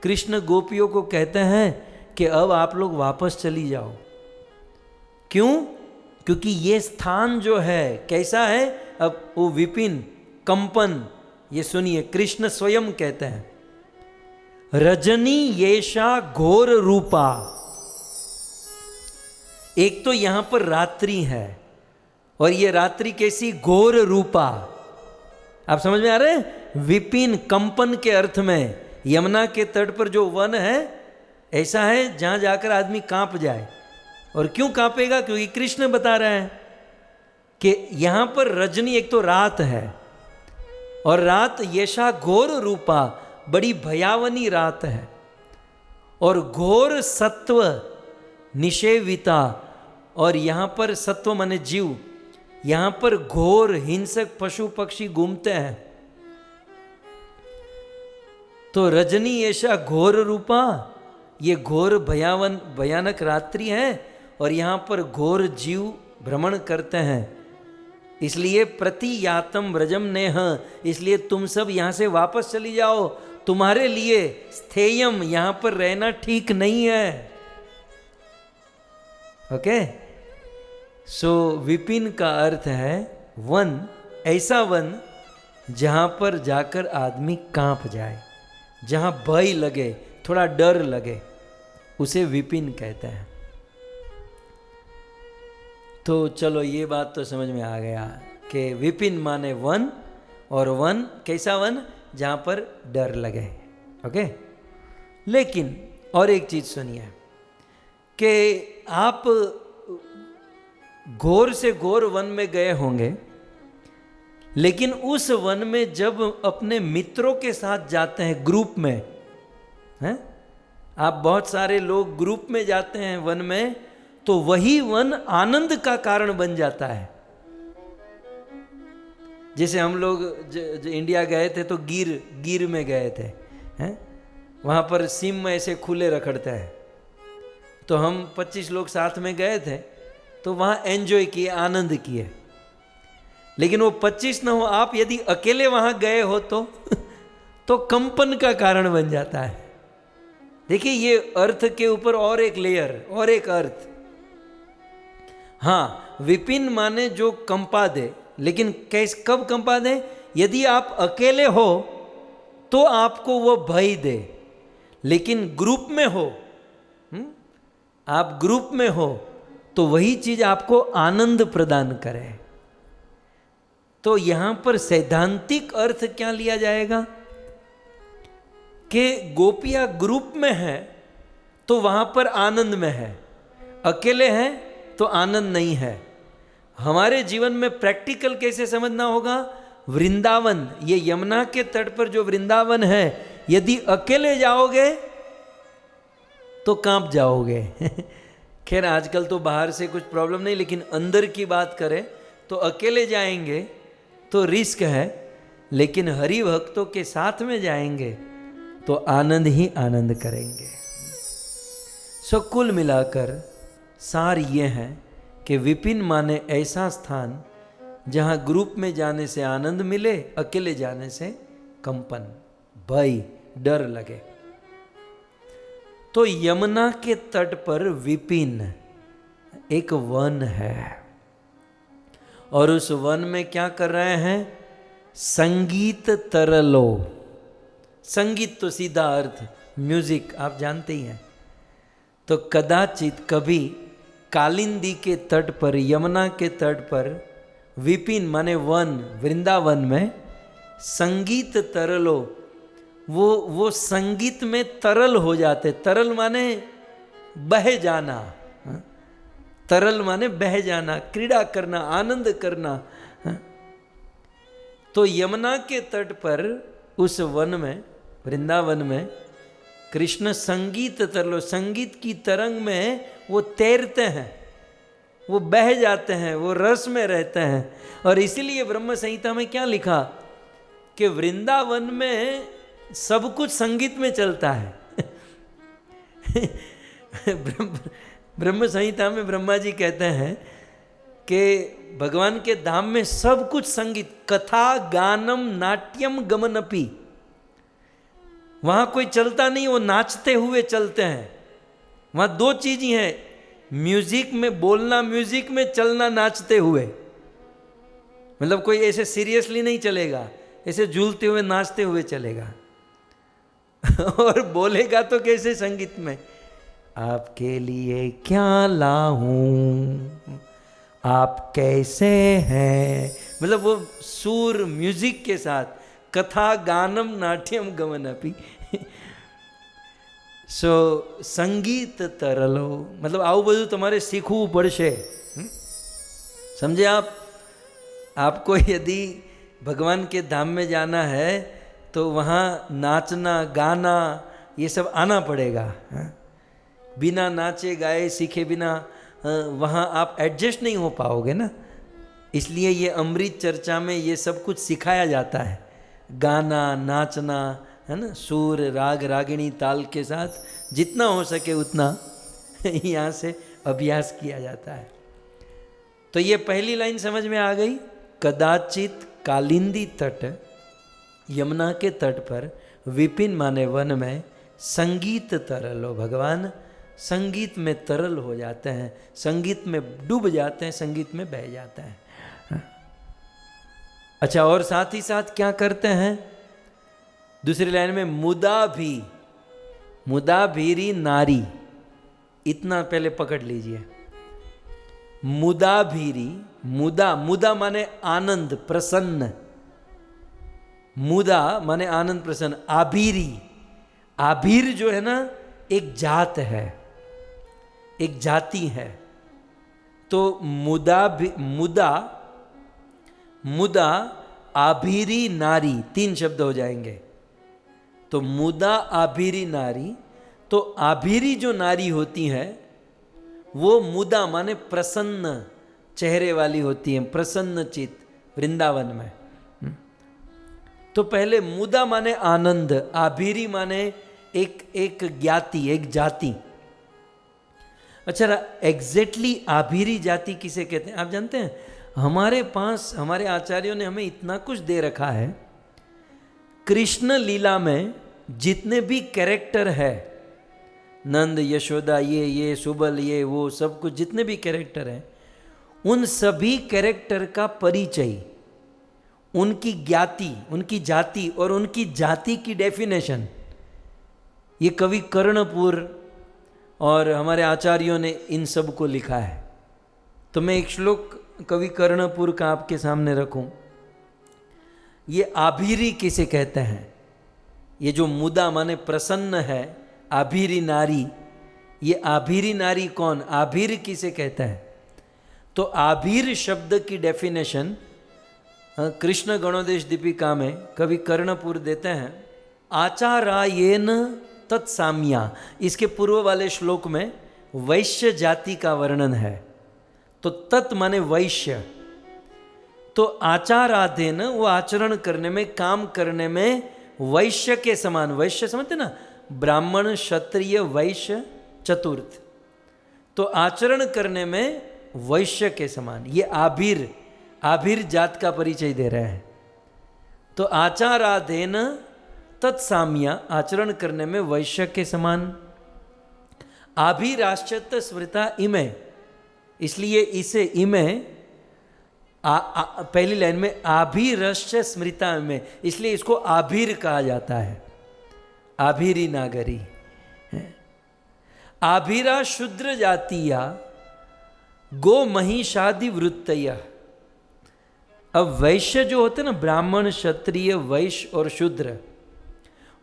कृष्ण गोपियों को कहते हैं कि अब आप लोग वापस चली जाओ। क्यों? क्योंकि ये स्थान जो है कैसा है, अब वो विपिन कंपन, ये सुनिए कृष्ण स्वयं कहते हैं, रजनी येषा घोर रूपा। एक तो यहां पर रात्रि है, और ये रात्रि कैसी, घोर रूपा। आप समझ में आ रहे हैं? विपिन कंपन के अर्थ में यमुना के तट पर जो वन है ऐसा है जहां जाकर आदमी कांप जाए। और क्यों कांपेगा? क्योंकि कृष्ण बता रहे हैं कि यहां पर रजनी, एक तो रात है, और रात येषा घोर रूपा, बड़ी भयावनी रात है, और घोर सत्व निषेविता, और यहां पर सत्व माने जीव, यहां पर घोर हिंसक पशु पक्षी घूमते हैं। तो रजनी ऐसा घोर रूपा, ये घोर भयानक रात्रि है, और यहां पर घोर जीव भ्रमण करते हैं। इसलिए प्रति यातम व्रजम नेह, इसलिए तुम सब यहां से वापस चली जाओ, तुम्हारे लिए स्थेयम, यहां पर रहना ठीक नहीं है। ओके, सो विपिन का अर्थ है वन, ऐसा वन जहां पर जाकर आदमी कांप जाए, जहां भय लगे, थोड़ा डर लगे, उसे विपिन कहते हैं। तो चलो ये बात तो समझ में आ गया कि विपिन माने वन, और वन कैसा वन, जहां पर डर लगे। ओके, लेकिन और एक चीज सुनिए कि आप घोर से घोर वन में गए होंगे, लेकिन उस वन में जब अपने मित्रों के साथ जाते हैं, ग्रुप में हैं, आप बहुत सारे लोग ग्रुप में जाते हैं वन में, तो वही वन आनंद का कारण बन जाता है। जैसे हम लोग इंडिया गए थे तो गिर में गए थे, हैं, वहां पर सिम ऐसे खुले रखड़ते हैं, तो हम 25 लोग साथ में गए थे, तो वहां एंजॉय किए, आनंद किए। लेकिन वो 25 ना हो, आप यदि अकेले वहां गए हो तो कंपन का कारण बन जाता है। देखिए ये अर्थ के ऊपर और एक लेयर, और एक अर्थ। हाँ, विपिन माने जो कंपा दे, लेकिन कैसे, कब कंपा दे? यदि आप अकेले हो तो आपको वो भय दे, लेकिन ग्रुप में हो, आप ग्रुप में हो तो वही चीज आपको आनंद प्रदान करे। तो यहां पर सैद्धांतिक अर्थ क्या लिया जाएगा कि गोपियां ग्रुप में है तो वहां पर आनंद में है, अकेले हैं तो आनंद नहीं है। हमारे जीवन में प्रैक्टिकल कैसे समझना होगा? वृंदावन, ये यमुना के तट पर जो वृंदावन है, यदि अकेले जाओगे तो कांप जाओगे। खैर आजकल तो बाहर से कुछ प्रॉब्लम नहीं, लेकिन अंदर की बात करें तो अकेले जाएंगे तो रिस्क है, लेकिन हरि भक्तों के साथ में जाएंगे तो आनंद ही आनंद करेंगे। सो कुल मिलाकर सार ये है कि विपिन माने ऐसा स्थान जहां ग्रुप में जाने से आनंद मिले, अकेले जाने से कंपन, भय, डर लगे। तो यमुना के तट पर विपिन एक वन है, और उस वन में क्या कर रहे हैं? संगीत तरलो। संगीत तो सीधा अर्थ म्यूजिक, आप जानते ही हैं। तो कदाचित कभी कालिंदी के तट पर, यमुना के तट पर, विपिन माने वन, वृंदावन में संगीत तरलो, वो संगीत में तरल हो जाते। तरल माने बह जाना, तरल माने बह जाना, क्रीड़ा करना, आनंद करना। तो यमुना के तट पर उस वन में, वृंदावन में, कृष्ण संगीत तरलो, संगीत की तरंग में वो तैरते हैं, वो बह जाते हैं, वो रस में रहते हैं। और इसीलिए ब्रह्म संहिता में क्या लिखा कि वृंदावन में सब कुछ संगीत में चलता है। ब्रह्म संहिता में ब्रह्मा जी कहते हैं कि भगवान के धाम में सब कुछ संगीत, कथा गानम नाट्यम गमनपि, वहाँ कोई चलता नहीं, वो नाचते हुए चलते हैं। वहाँ दो चीज़ ही हैं, म्यूजिक में बोलना, म्यूजिक में चलना नाचते हुए। मतलब कोई ऐसे सीरियसली नहीं चलेगा, ऐसे झूलते हुए नाचते हुए चलेगा। और बोलेगा तो कैसे संगीत में, आपके लिए क्या लाऊं, आप कैसे हैं, मतलब वो सुर म्यूजिक के साथ, कथा गानम नाट्यम गमनपि। सो संगीत तरलो, मतलब આવું બધું તમારે શીખવું પડશે, समझे आप। आपको यदि भगवान के धाम में जाना है तो वहाँ नाचना गाना ये सब आना पड़ेगा। बिना नाचे गाए सीखे बिना वहाँ आप एडजस्ट नहीं हो पाओगे ना। इसलिए ये अमृत चर्चा में ये सब कुछ सिखाया जाता है, गाना नाचना, है ना, सुर राग रागिणी ताल के साथ जितना हो सके उतना यहाँ से अभ्यास किया जाता है। तो ये पहली लाइन समझ में आ गई। कदाचित कालिंदी तट, यमुना के तट पर, विपिन माने वन में, संगीत तरलो, भगवान संगीत में तरल हो जाते हैं, संगीत में डूब जाते हैं, संगीत में बह जाते हैं। अच्छा, और साथ ही साथ क्या करते हैं, दूसरी लाइन में मुदा भीरी नारी, इतना पहले पकड़ लीजिए। मुदा भीरी, मुदा माने आनंद प्रसन्न, मुदा माने आनंद प्रसन्न। आभीरी, आभीर जो है ना एक जात है, एक जाति है। तो मुदा आभीरी नारी, तीन शब्द हो जाएंगे। तो मुदा आभीरी नारी, तो आभीरी जो नारी होती है वो मुदा माने प्रसन्न चेहरे वाली होती है, प्रसन्न चित वृंदावन में। तो पहले मुदा माने आनंद, आभीरी माने एक ज्ञाति, एक जाति। अच्छा, एग्जैक्टली आभीरी जाति किसे कहते हैं आप जानते हैं? हमारे पास हमारे आचार्यों ने हमें इतना कुछ दे रखा है। कृष्ण लीला में जितने भी कैरेक्टर है, नंद यशोदा, ये सुबल, ये वो सब कुछ, जितने भी कैरेक्टर हैं, उन सभी कैरेक्टर का परिचय, उनकी ज्ञाति, उनकी जाति और उनकी जाति की डेफिनेशन, ये कवि कर्णपुर और हमारे आचार्यों ने इन सब को लिखा है। तो मैं एक श्लोक कवि कर्णपुर का आपके सामने रखूं। ये आभीरी किसे कहते हैं? ये जो मुदा माने प्रसन्न है, आभीरी नारी, ये आभीरी नारी कौन, आभीर किसे कहता है? तो आभीर शब्द की डेफिनेशन कृष्ण गणोदेश दीपिका में कवि कर्णपुर देते हैं, आचारायेन तत्साम्या। इसके पूर्व वाले श्लोक में वैश्य जाति का वर्णन है। तो तत् माने वैश्य, तो आचाराधेन, वो आचरण करने में, काम करने में वैश्य के समान। वैश्य समझते ना, ब्राह्मण क्षत्रिय वैश्य चतुर्थ, तो आचरण करने में वैश्य के समान। ये आभीर जात का परिचय दे रहे हैं। तो आचाराधेन तत्साम्या, आचरण करने में वैश्य के समान। आभीराश्चत स्मृता इमे, इसलिए इसे इमे पहली लाइन में आभीरश्च स्मृता में, इसलिए इसको आभीर कहा जाता है, आभीरी नागरी। आभीरा शूद्र जातीया गो महिषादि वृत्तय। अब वैश्य जो होते हैं ना, ब्राह्मण क्षत्रिय वैश्य और शूद्र,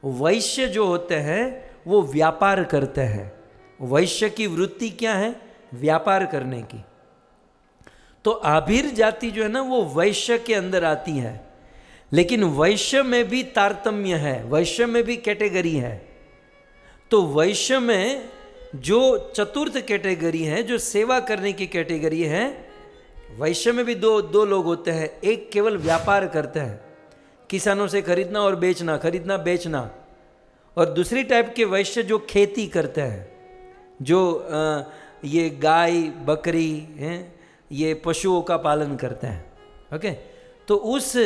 वैश्य जो होते हैं वो व्यापार करते हैं। वैश्य की वृत्ति क्या है? व्यापार करने की। तो आभीर जाति जो है ना वो वैश्य के अंदर आती है, लेकिन वैश्य में भी तारतम्य है, वैश्य में भी कैटेगरी है। तो वैश्य में जो चतुर्थ कैटेगरी है, जो सेवा करने की कैटेगरी है, वैश्य में भी दो लोग होते हैं। एक केवल व्यापार करते हैं, किसानों से खरीदना और बेचना, खरीदना बेचना। और दूसरी टाइप के वैश्य जो खेती करते हैं, जो ये गाय बकरी हैं, ये पशुओं का पालन करते हैं। ओके, तो उस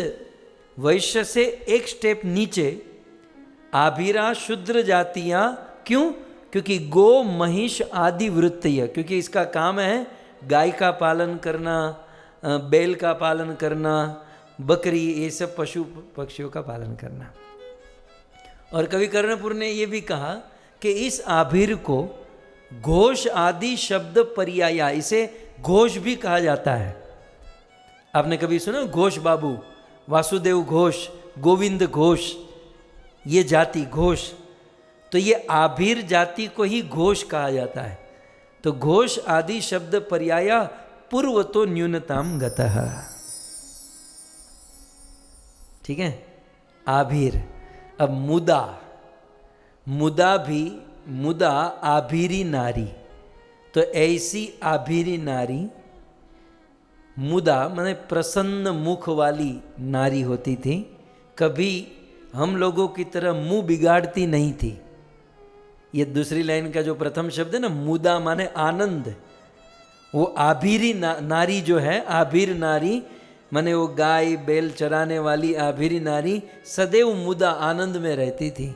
वैश्य से एक स्टेप नीचे आभीरा शूद्र जातियाँ। क्यों? क्योंकि गो महिष आदि वृत्तिय, क्योंकि इसका काम है गाय का पालन करना, बैल का पालन करना, बकरी, ये सब पशु पक्षियों का पालन करना। और कवि कर्णपुर ने ये भी कहा कि इस आभीर को घोष आदि शब्द पर्याया, इसे घोष भी कहा जाता है। आपने कभी सुना घोष बाबू, वासुदेव घोष, गोविंद घोष, ये जाति घोष। तो ये आभीर जाति को ही घोष कहा जाता है। तो घोष आदि शब्द पर्याया पूर्व तो न्यूनताम गतः। ठीक है, आभीर। अब मुदा, मुदा भी, मुदा आभीरी नारी। तो ऐसी आभीरी नारी, मुदा माने प्रसन्न मुख वाली नारी होती थी। कभी हम लोगों की तरह मुंह बिगाड़ती नहीं थी। ये दूसरी लाइन का जो प्रथम शब्द है ना, मुदा माने आनंद। वो आभीरी नारी जो है, आभीर नारी माने वो गाय बैल चराने वाली आभीरी नारी सदैव मुदा आनंद में रहती थी।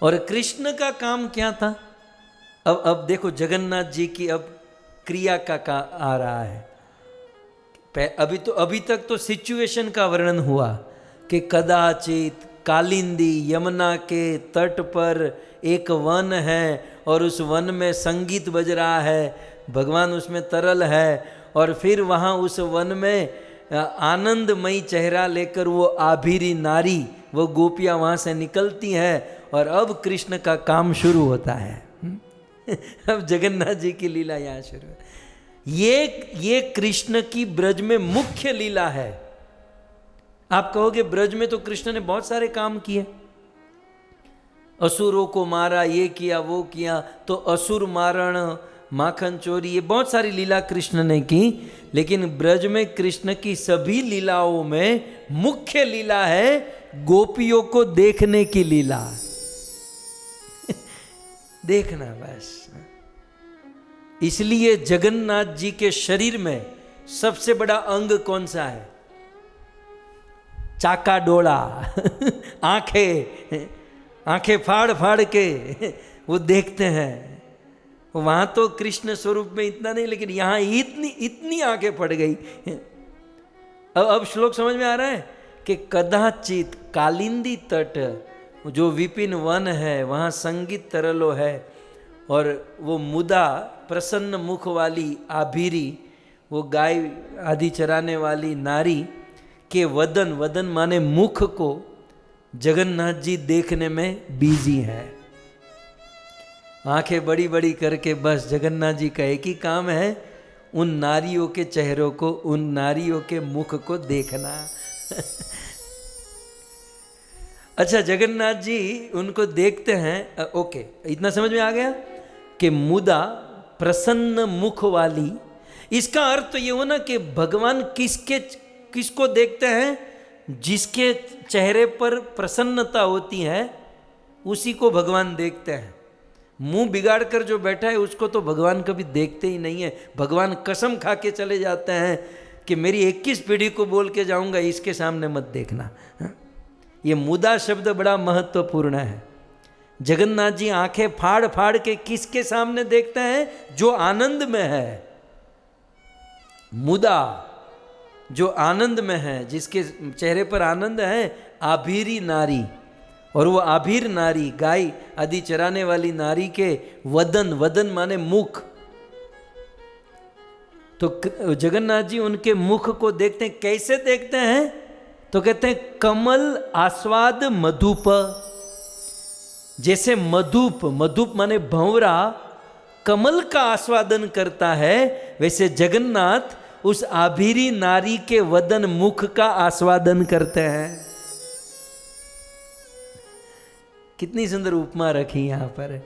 और कृष्ण का काम क्या था? अब देखो जगन्नाथ जी की अब क्रिया का आ रहा है। अभी तक तो सिचुएशन का वर्णन हुआ कि कदाचित कालिंदी यमुना के तट पर एक वन है और उस वन में संगीत बज रहा है, भगवान उसमें तरल है, और फिर वहाँ उस वन में आनंदमयी चेहरा लेकर वो आभीरी नारी, वो गोपियाँ वहाँ से निकलती हैं और अब कृष्ण का काम शुरू होता है। अब जगन्नाथ जी की लीला यहाँ शुरू है। ये कृष्ण की ब्रज में मुख्य लीला है। आप कहोगे ब्रज में तो कृष्ण ने बहुत सारे काम किए, असुरों को मारा, ये किया वो किया, तो असुर मारण, माखन चोरी, ये बहुत सारी लीला कृष्ण ने की। लेकिन ब्रज में कृष्ण की सभी लीलाओं में मुख्य लीला है गोपियों को देखने की लीला। देखना बस। इसलिए जगन्नाथ जी के शरीर में सबसे बड़ा अंग कौन सा है? चाका डोला। आंखें फाड़ फाड़ के वो देखते हैं। वहां तो कृष्ण स्वरूप में इतना नहीं, लेकिन यहां इतनी आंखें फट गई। अब श्लोक समझ में आ रहा है कि कदाचित कालिंदी तट, जो विपिन वन है, वहाँ संगीत तरलो है, और वो मुदा प्रसन्न मुख वाली आभीरी, वो गाय आदि चराने वाली नारी के वदन, वदन माने मुख को जगन्नाथ जी देखने में बिजी है। आंखें बड़ी बड़ी करके बस जगन्नाथ जी का एक ही काम है, उन नारियों के चेहरों को, उन नारियों के मुख को देखना। अच्छा, जगन्नाथ जी उनको देखते हैं। ओके, इतना समझ में आ गया कि मुदा प्रसन्न मुख वाली, इसका अर्थ तो ये हो ना कि भगवान किसको देखते हैं? जिसके चेहरे पर प्रसन्नता होती है उसी को भगवान देखते हैं। मुंह बिगाड़ कर जो बैठा है उसको तो भगवान कभी देखते ही नहीं है। भगवान कसम खा के चले जाते हैं कि मेरी 21 पीढ़ी को बोल के जाऊंगा, इसके सामने मत देखना। ये मुदा शब्द बड़ा महत्वपूर्ण है। जगन्नाथ जी आंखें फाड़ फाड़ के किसके सामने देखते हैं? जो आनंद में है। मुदा जो आनंद में है, जिसके चेहरे पर आनंद है, आभीरी नारी। और वो आभीर नारी, गाय आदि चराने वाली नारी के वदन, वदन माने मुख। तो जगन्नाथ जी उनके मुख को देखते हैं। कैसे देखते हैं? तो कहते हैं कमल आस्वाद मधुप। जैसे मधुप, मधुप माने भंवरा कमल का आस्वादन करता है, वैसे जगन्नाथ उस आभीरी नारी के वदन मुख का आस्वादन करते हैं। कितनी सुंदर उपमा रखी यहां पर।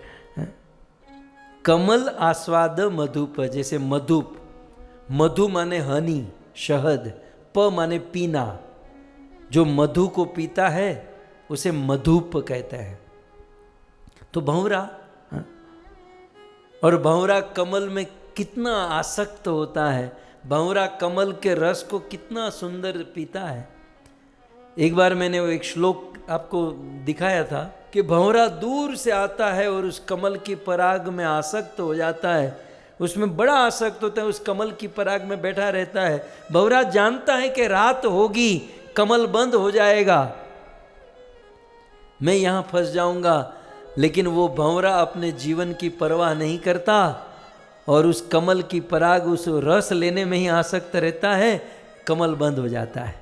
कमल आस्वाद मधुप, जैसे मधुप, मधु माने हनी, शहद, प माने पीना, जो मधु को पीता है उसे मधुप कहते हैं। तो भंवरा, और भंवरा कमल में कितना आसक्त होता है, भंवरा कमल के रस को कितना सुंदर पीता है। एक बार मैंने वो एक श्लोक आपको दिखाया था कि भंवरा दूर से आता है और उस कमल की पराग में आसक्त हो जाता है, उसमें बड़ा आसक्त होता है, उस कमल की पराग में बैठा रहता है। भंवरा जानता है कि रात होगी, कमल बंद हो जाएगा, मैं यहाँ फंस जाऊंगा, लेकिन वो भंवरा अपने जीवन की परवाह नहीं करता और उस कमल की पराग, उस रस लेने में ही आसक्त रहता है। कमल बंद हो जाता है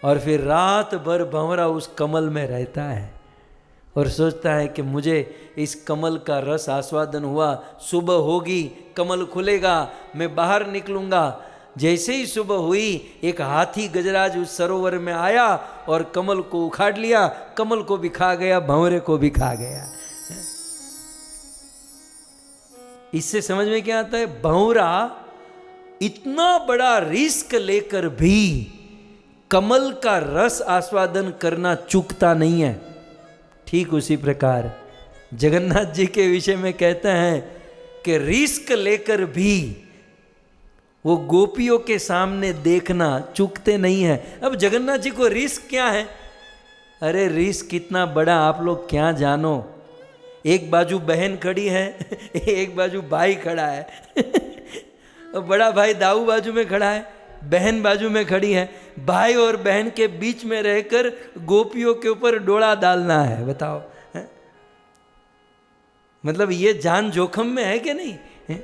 और फिर रात भर भंवरा उस कमल में रहता है और सोचता है कि मुझे इस कमल का रस आस्वादन हुआ, सुबह होगी, कमल खुलेगा, मैं बाहर निकलूंगा। जैसे ही सुबह हुई, एक हाथी गजराज उस सरोवर में आया और कमल को उखाड़ लिया, कमल को भी खा गया, भंवरे को भी खा गया। इससे समझ में क्या आता है, भंवरा इतना बड़ा रिस्क लेकर भी कमल का रस आस्वादन करना चूकता नहीं है। ठीक उसी प्रकार जगन्नाथ जी के विषय में कहते हैं कि रिस्क लेकर भी वो गोपियों के सामने देखना चूकते नहीं है। अब जगन्नाथ जी को रिस्क क्या है? अरे रिस्क कितना बड़ा आप लोग क्या जानो। एक बाजू बहन खड़ी है, एक बाजू भाई खड़ा है और बड़ा भाई दाऊ बाजू में खड़ा है, बहन बाजू में खड़ी है। भाई और बहन के बीच में रहकर गोपियों के ऊपर डोला डालना है, बताओ है? मतलब ये जान जोखिम में है कि नहीं है?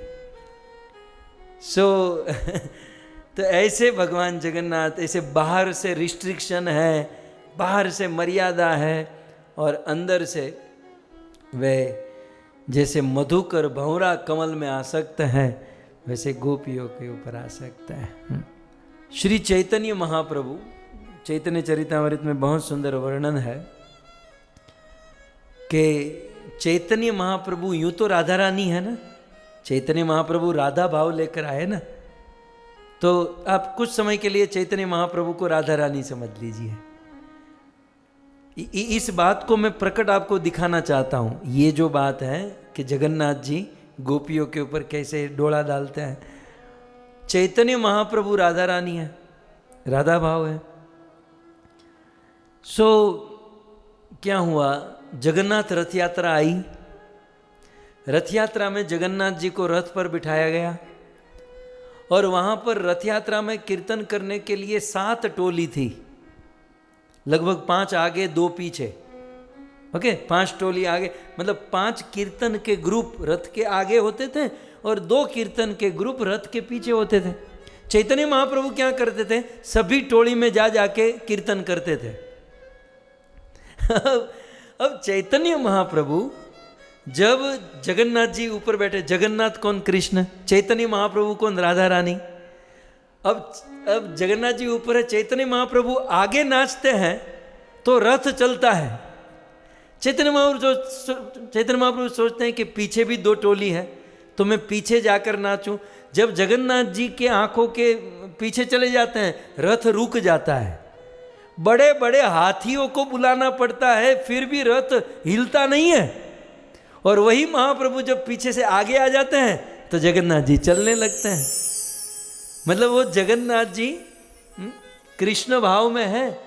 तो ऐसे भगवान जगन्नाथ, ऐसे बाहर से रिस्ट्रिक्शन है, बाहर से मर्यादा है और अंदर से वे जैसे मधुकर भंवरा कमल में आसक्त है, वैसे गोपियों के ऊपर आसक्त है। श्री चैतन्य महाप्रभु चैतन्य चरितामृत में बहुत सुंदर वर्णन है कि चैतन्य महाप्रभु यूं तो राधा रानी है ना, चैतन्य महाप्रभु राधा भाव लेकर आए ना, तो आप कुछ समय के लिए चैतन्य महाप्रभु को राधा रानी समझ लीजिए। इस बात को मैं प्रकट आपको दिखाना चाहता हूँ। ये जो बात है कि जगन्नाथ जी गोपियों के ऊपर कैसे डोला डालते हैं, चैतन्य महाप्रभु राधा रानी है, राधा भाव है। सो क्या हुआ, जगन्नाथ रथ यात्रा आई, रथ यात्रा में जगन्नाथ जी को रथ पर बिठाया गया और वहाँ पर रथ यात्रा में कीर्तन करने के लिए 7 टोली थी, लगभग 5 आगे 2 पीछे। ओके, 5 टोली आगे, मतलब 5 कीर्तन के ग्रुप रथ के आगे होते थे और 2 कीर्तन के ग्रुप रथ के पीछे होते थे। चैतन्य महाप्रभु क्या करते थे, सभी टोली में जा जाके कीर्तन करते थे। अब चैतन्य महाप्रभु जब जगन्नाथ जी ऊपर बैठे, जगन्नाथ कौन? कृष्ण। चैतन्य महाप्रभु कौन? राधा रानी। अब जगन्नाथ जी ऊपर है, चैतन्य महाप्रभु आगे नाचते हैं तो रथ चलता है। चैतन्य महाप्रभु सोचते हैं कि पीछे भी 2 टोली है तो मैं पीछे जाकर नाचूं। जब जगन्नाथ जी के आंखों के पीछे चले जाते हैं, रथ रुक जाता है। बड़े बड़े हाथियों को बुलाना पड़ता है, फिर भी रथ हिलता नहीं है। और वही महाप्रभु जब पीछे से आगे आ जाते हैं तो जगन्नाथ जी चलने लगते हैं। मतलब वो जगन्नाथ जी कृष्ण भाव में है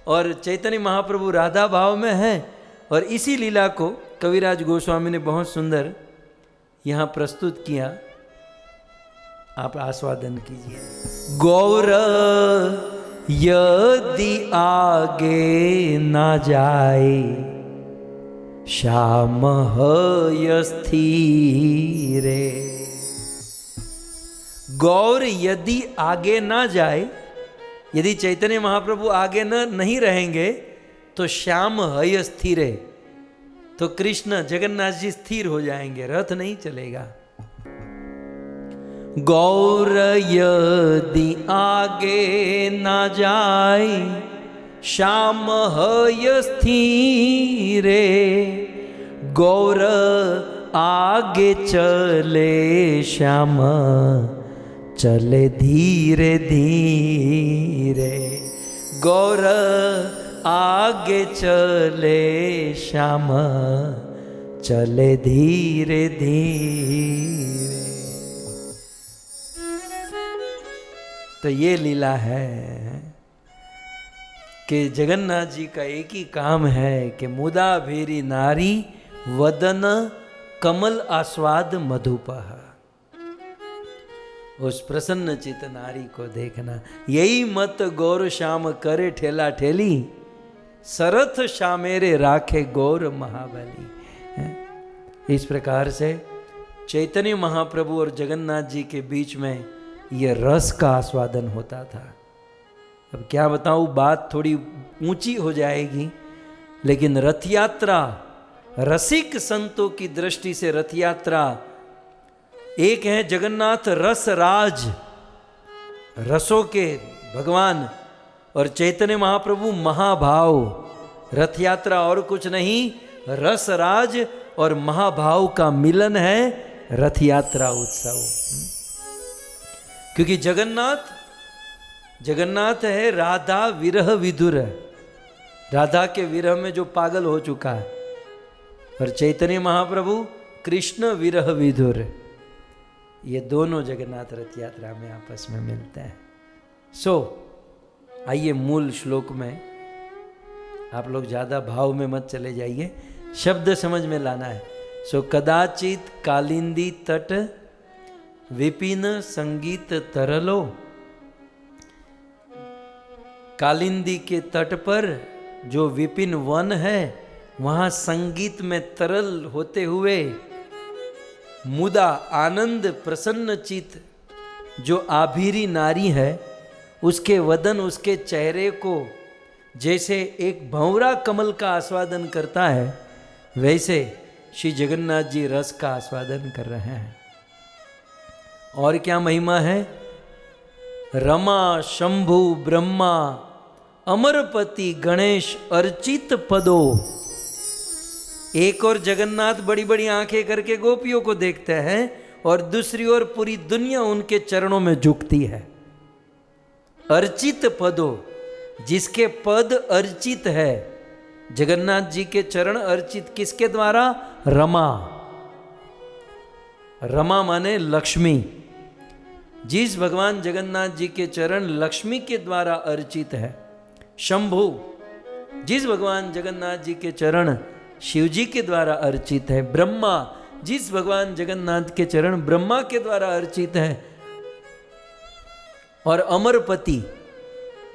और चैतन्य महाप्रभु राधा भाव में है। और इसी लीला को कविराज गोस्वामी ने बहुत सुंदर यहाँ प्रस्तुत किया, आप आस्वादन कीजिए। गौर यदि आगे ना जाए, श्याम स्थिरे। गौर यदि आगे ना जाए, यदि चैतन्य महाप्रभु आगे नहीं रहेंगे तो श्याम हय स्थिरे, तो कृष्ण जगन्नाथ जी स्थिर हो जाएंगे, रथ नहीं चलेगा। गौर यदि आगे ना जाए, श्याम हय स्थिरे। गौर आगे चले, श्याम चले धीरे धीरे, गौर आगे चले श्याम चले धीरे धीरे। तो ये लीला है कि जगन्नाथ जी का एक ही काम है कि मुदा भेरी नारी वदन कमल आस्वाद मधुपह। उस प्रसन्न चित नारी को देखना। यही मत गौर श्याम करे ठेला ठेली, सरथ श्यामेरे राखे गौर महाबली। इस प्रकार से चैतन्य महाप्रभु और जगन्नाथ जी के बीच में ये रस का आस्वादन होता था। अब क्या बताऊं, बात थोड़ी ऊंची हो जाएगी, लेकिन रथ यात्रा, रसिक संतों की दृष्टि से रथ यात्रा एक है जगन्नाथ रस राज, रसों के भगवान, और चैतन्य महाप्रभु महाभाव। रथ यात्रा और कुछ नहीं, रस राज और महाभाव का मिलन है रथ यात्रा उत्सव। क्योंकि जगन्नाथ है राधा विरह विधुर, राधा के विरह में जो पागल हो चुका है, और चैतन्य महाप्रभु कृष्ण विरह विधुर। ये दोनों जगन्नाथ रथ यात्रा में आपस में मिलते हैं। आइए मूल श्लोक में, आप लोग ज्यादा भाव में मत चले जाइए, शब्द समझ में लाना है। कदाचित कालिंदी तट विपिन संगीत तरलो। कालिंदी के तट पर जो विपिन वन है, वहां संगीत में तरल होते हुए मुदा आनंद प्रसन्न चित जो आभीरी नारी है, उसके वदन, उसके चेहरे को जैसे एक भंवरा कमल का आस्वादन करता है, वैसे श्री जगन्नाथ जी रस का आस्वादन कर रहे हैं। और क्या महिमा है? रमा शंभु ब्रह्मा अमरपति गणेश अर्चित पदो। एक और जगन्नाथ बड़ी बड़ी आंखें करके गोपियों को देखते हैं, और दूसरी ओर पूरी दुनिया उनके चरणों में झुकती है। अर्चित पदो, जिसके पद अर्चित है। जगन्नाथ जी के चरण अर्चित किसके द्वारा? रमा। रमा माने लक्ष्मी। जिस भगवान जगन्नाथ जी के चरण लक्ष्मी के द्वारा अर्चित है। शंभु, जिस भगवान जगन्नाथ जी के चरण शिव जी के द्वारा अर्चित है। ब्रह्मा, जिस भगवान जगन्नाथ के चरण ब्रह्मा के द्वारा अर्चित है। और अमरपति,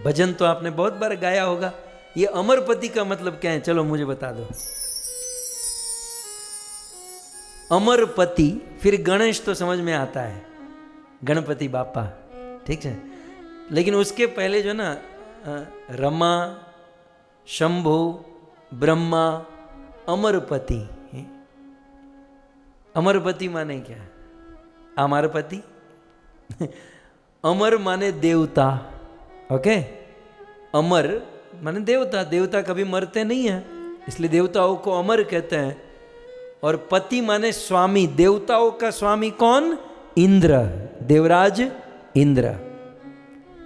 भजन तो आपने बहुत बार गाया होगा। ये अमरपति का मतलब क्या है? चलो मुझे बता दो। अमरपति, फिर गणेश तो समझ में आता है, गणपति बापा, ठीक है। लेकिन उसके पहले जो ना रमा, शंभु, ब्रह्मा, अमरपति। अमरपति माने क्या? अमरपति अमर माने देवता, ओके। अमर माने देवता, देवता कभी मरते नहीं है, इसलिए देवताओं को अमर कहते हैं। और पति माने स्वामी, देवताओं का स्वामी कौन? इंद्र, देवराज इंद्र।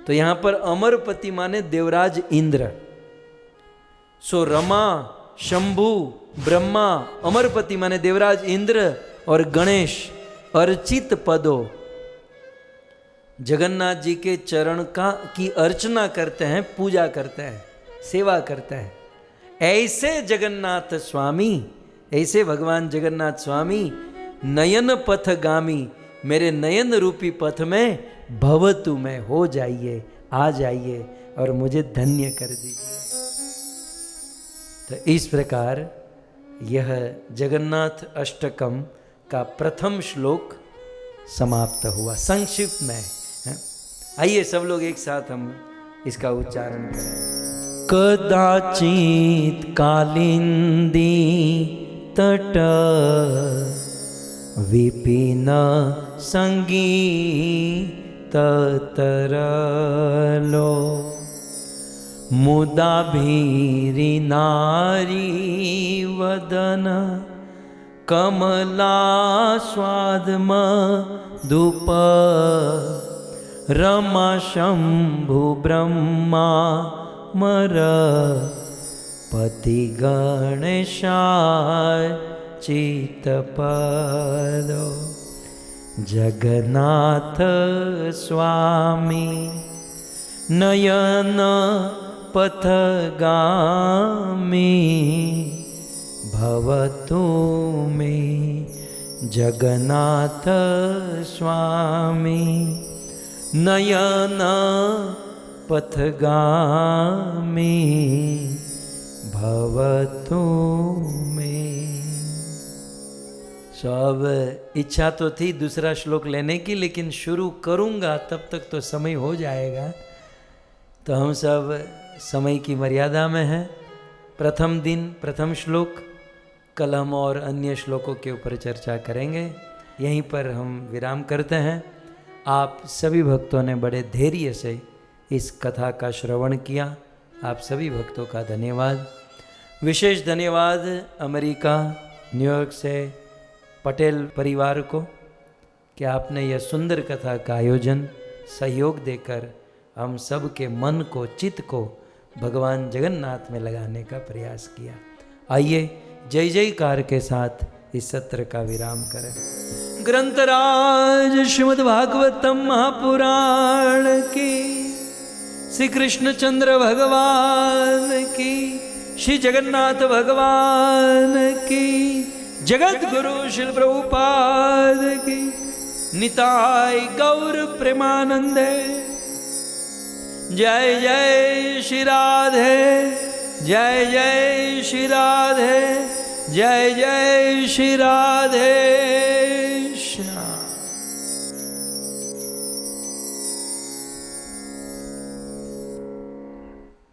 तो यहां पर अमरपति माने देवराज इंद्र। सो रमा, शंभु, ब्रह्मा, अमरपति माने देवराज इंद्र, और गणेश अर्चित पदो, जगन्नाथ जी के चरण की अर्चना करते हैं, पूजा करते हैं, सेवा करते हैं। ऐसे जगन्नाथ स्वामी, ऐसे भगवान जगन्नाथ स्वामी नयन पथ गामी, मेरे नयन रूपी पथ में भवतु में हो जाइए, आ जाइए और मुझे धन्य कर दीजिए। तो इस प्रकार यह जगन्नाथ अष्टकम का प्रथम श्लोक समाप्त हुआ संक्षिप्त में। आइए सब लोग एक साथ हम इसका उच्चारण करें। कदाचित कालिंदी तट विपिन संगीत तरलो, मुदा भीरी नारी वदन कमला स्वाद मधुप, रमा शंभु ब्रह्मा मर पति गणेशाय चित्तपदो जगन्नाथ स्वामी नयन पथगामी भवतु मे जगन्नाथ स्वामी नयन पथगामी भवतु मे। अब इच्छा तो थी दूसरा श्लोक लेने की, लेकिन शुरू करूंगा तब तक तो समय हो जाएगा, तो हम सब समय की मर्यादा में हैं। प्रथम दिन प्रथम श्लोक, कल हम और अन्य श्लोकों के ऊपर चर्चा करेंगे। यहीं पर हम विराम करते हैं। आप सभी भक्तों ने बड़े धैर्य से इस कथा का श्रवण किया, आप सभी भक्तों का धन्यवाद। विशेष धन्यवाद अमेरिका न्यूयॉर्क से पटेल परिवार को कि आपने यह सुंदर कथा का आयोजन सहयोग देकर हम सब के मन को, चित्त को भगवान जगन्नाथ में लगाने का प्रयास किया। आइए जय जयकार के साथ इस सत्र का विराम करें। ग्रंथराज श्रीमद् भागवतम महापुराण की, श्री कृष्णचंद्र भगवान की, श्री जगन्नाथ भगवान की, जगत गुरु श्री प्रभुपाद की, निताय गौर प्रेमानंदे। जय जय श्री राधे, जय जय श्री राधे, जय जय श्री राधे श्याम।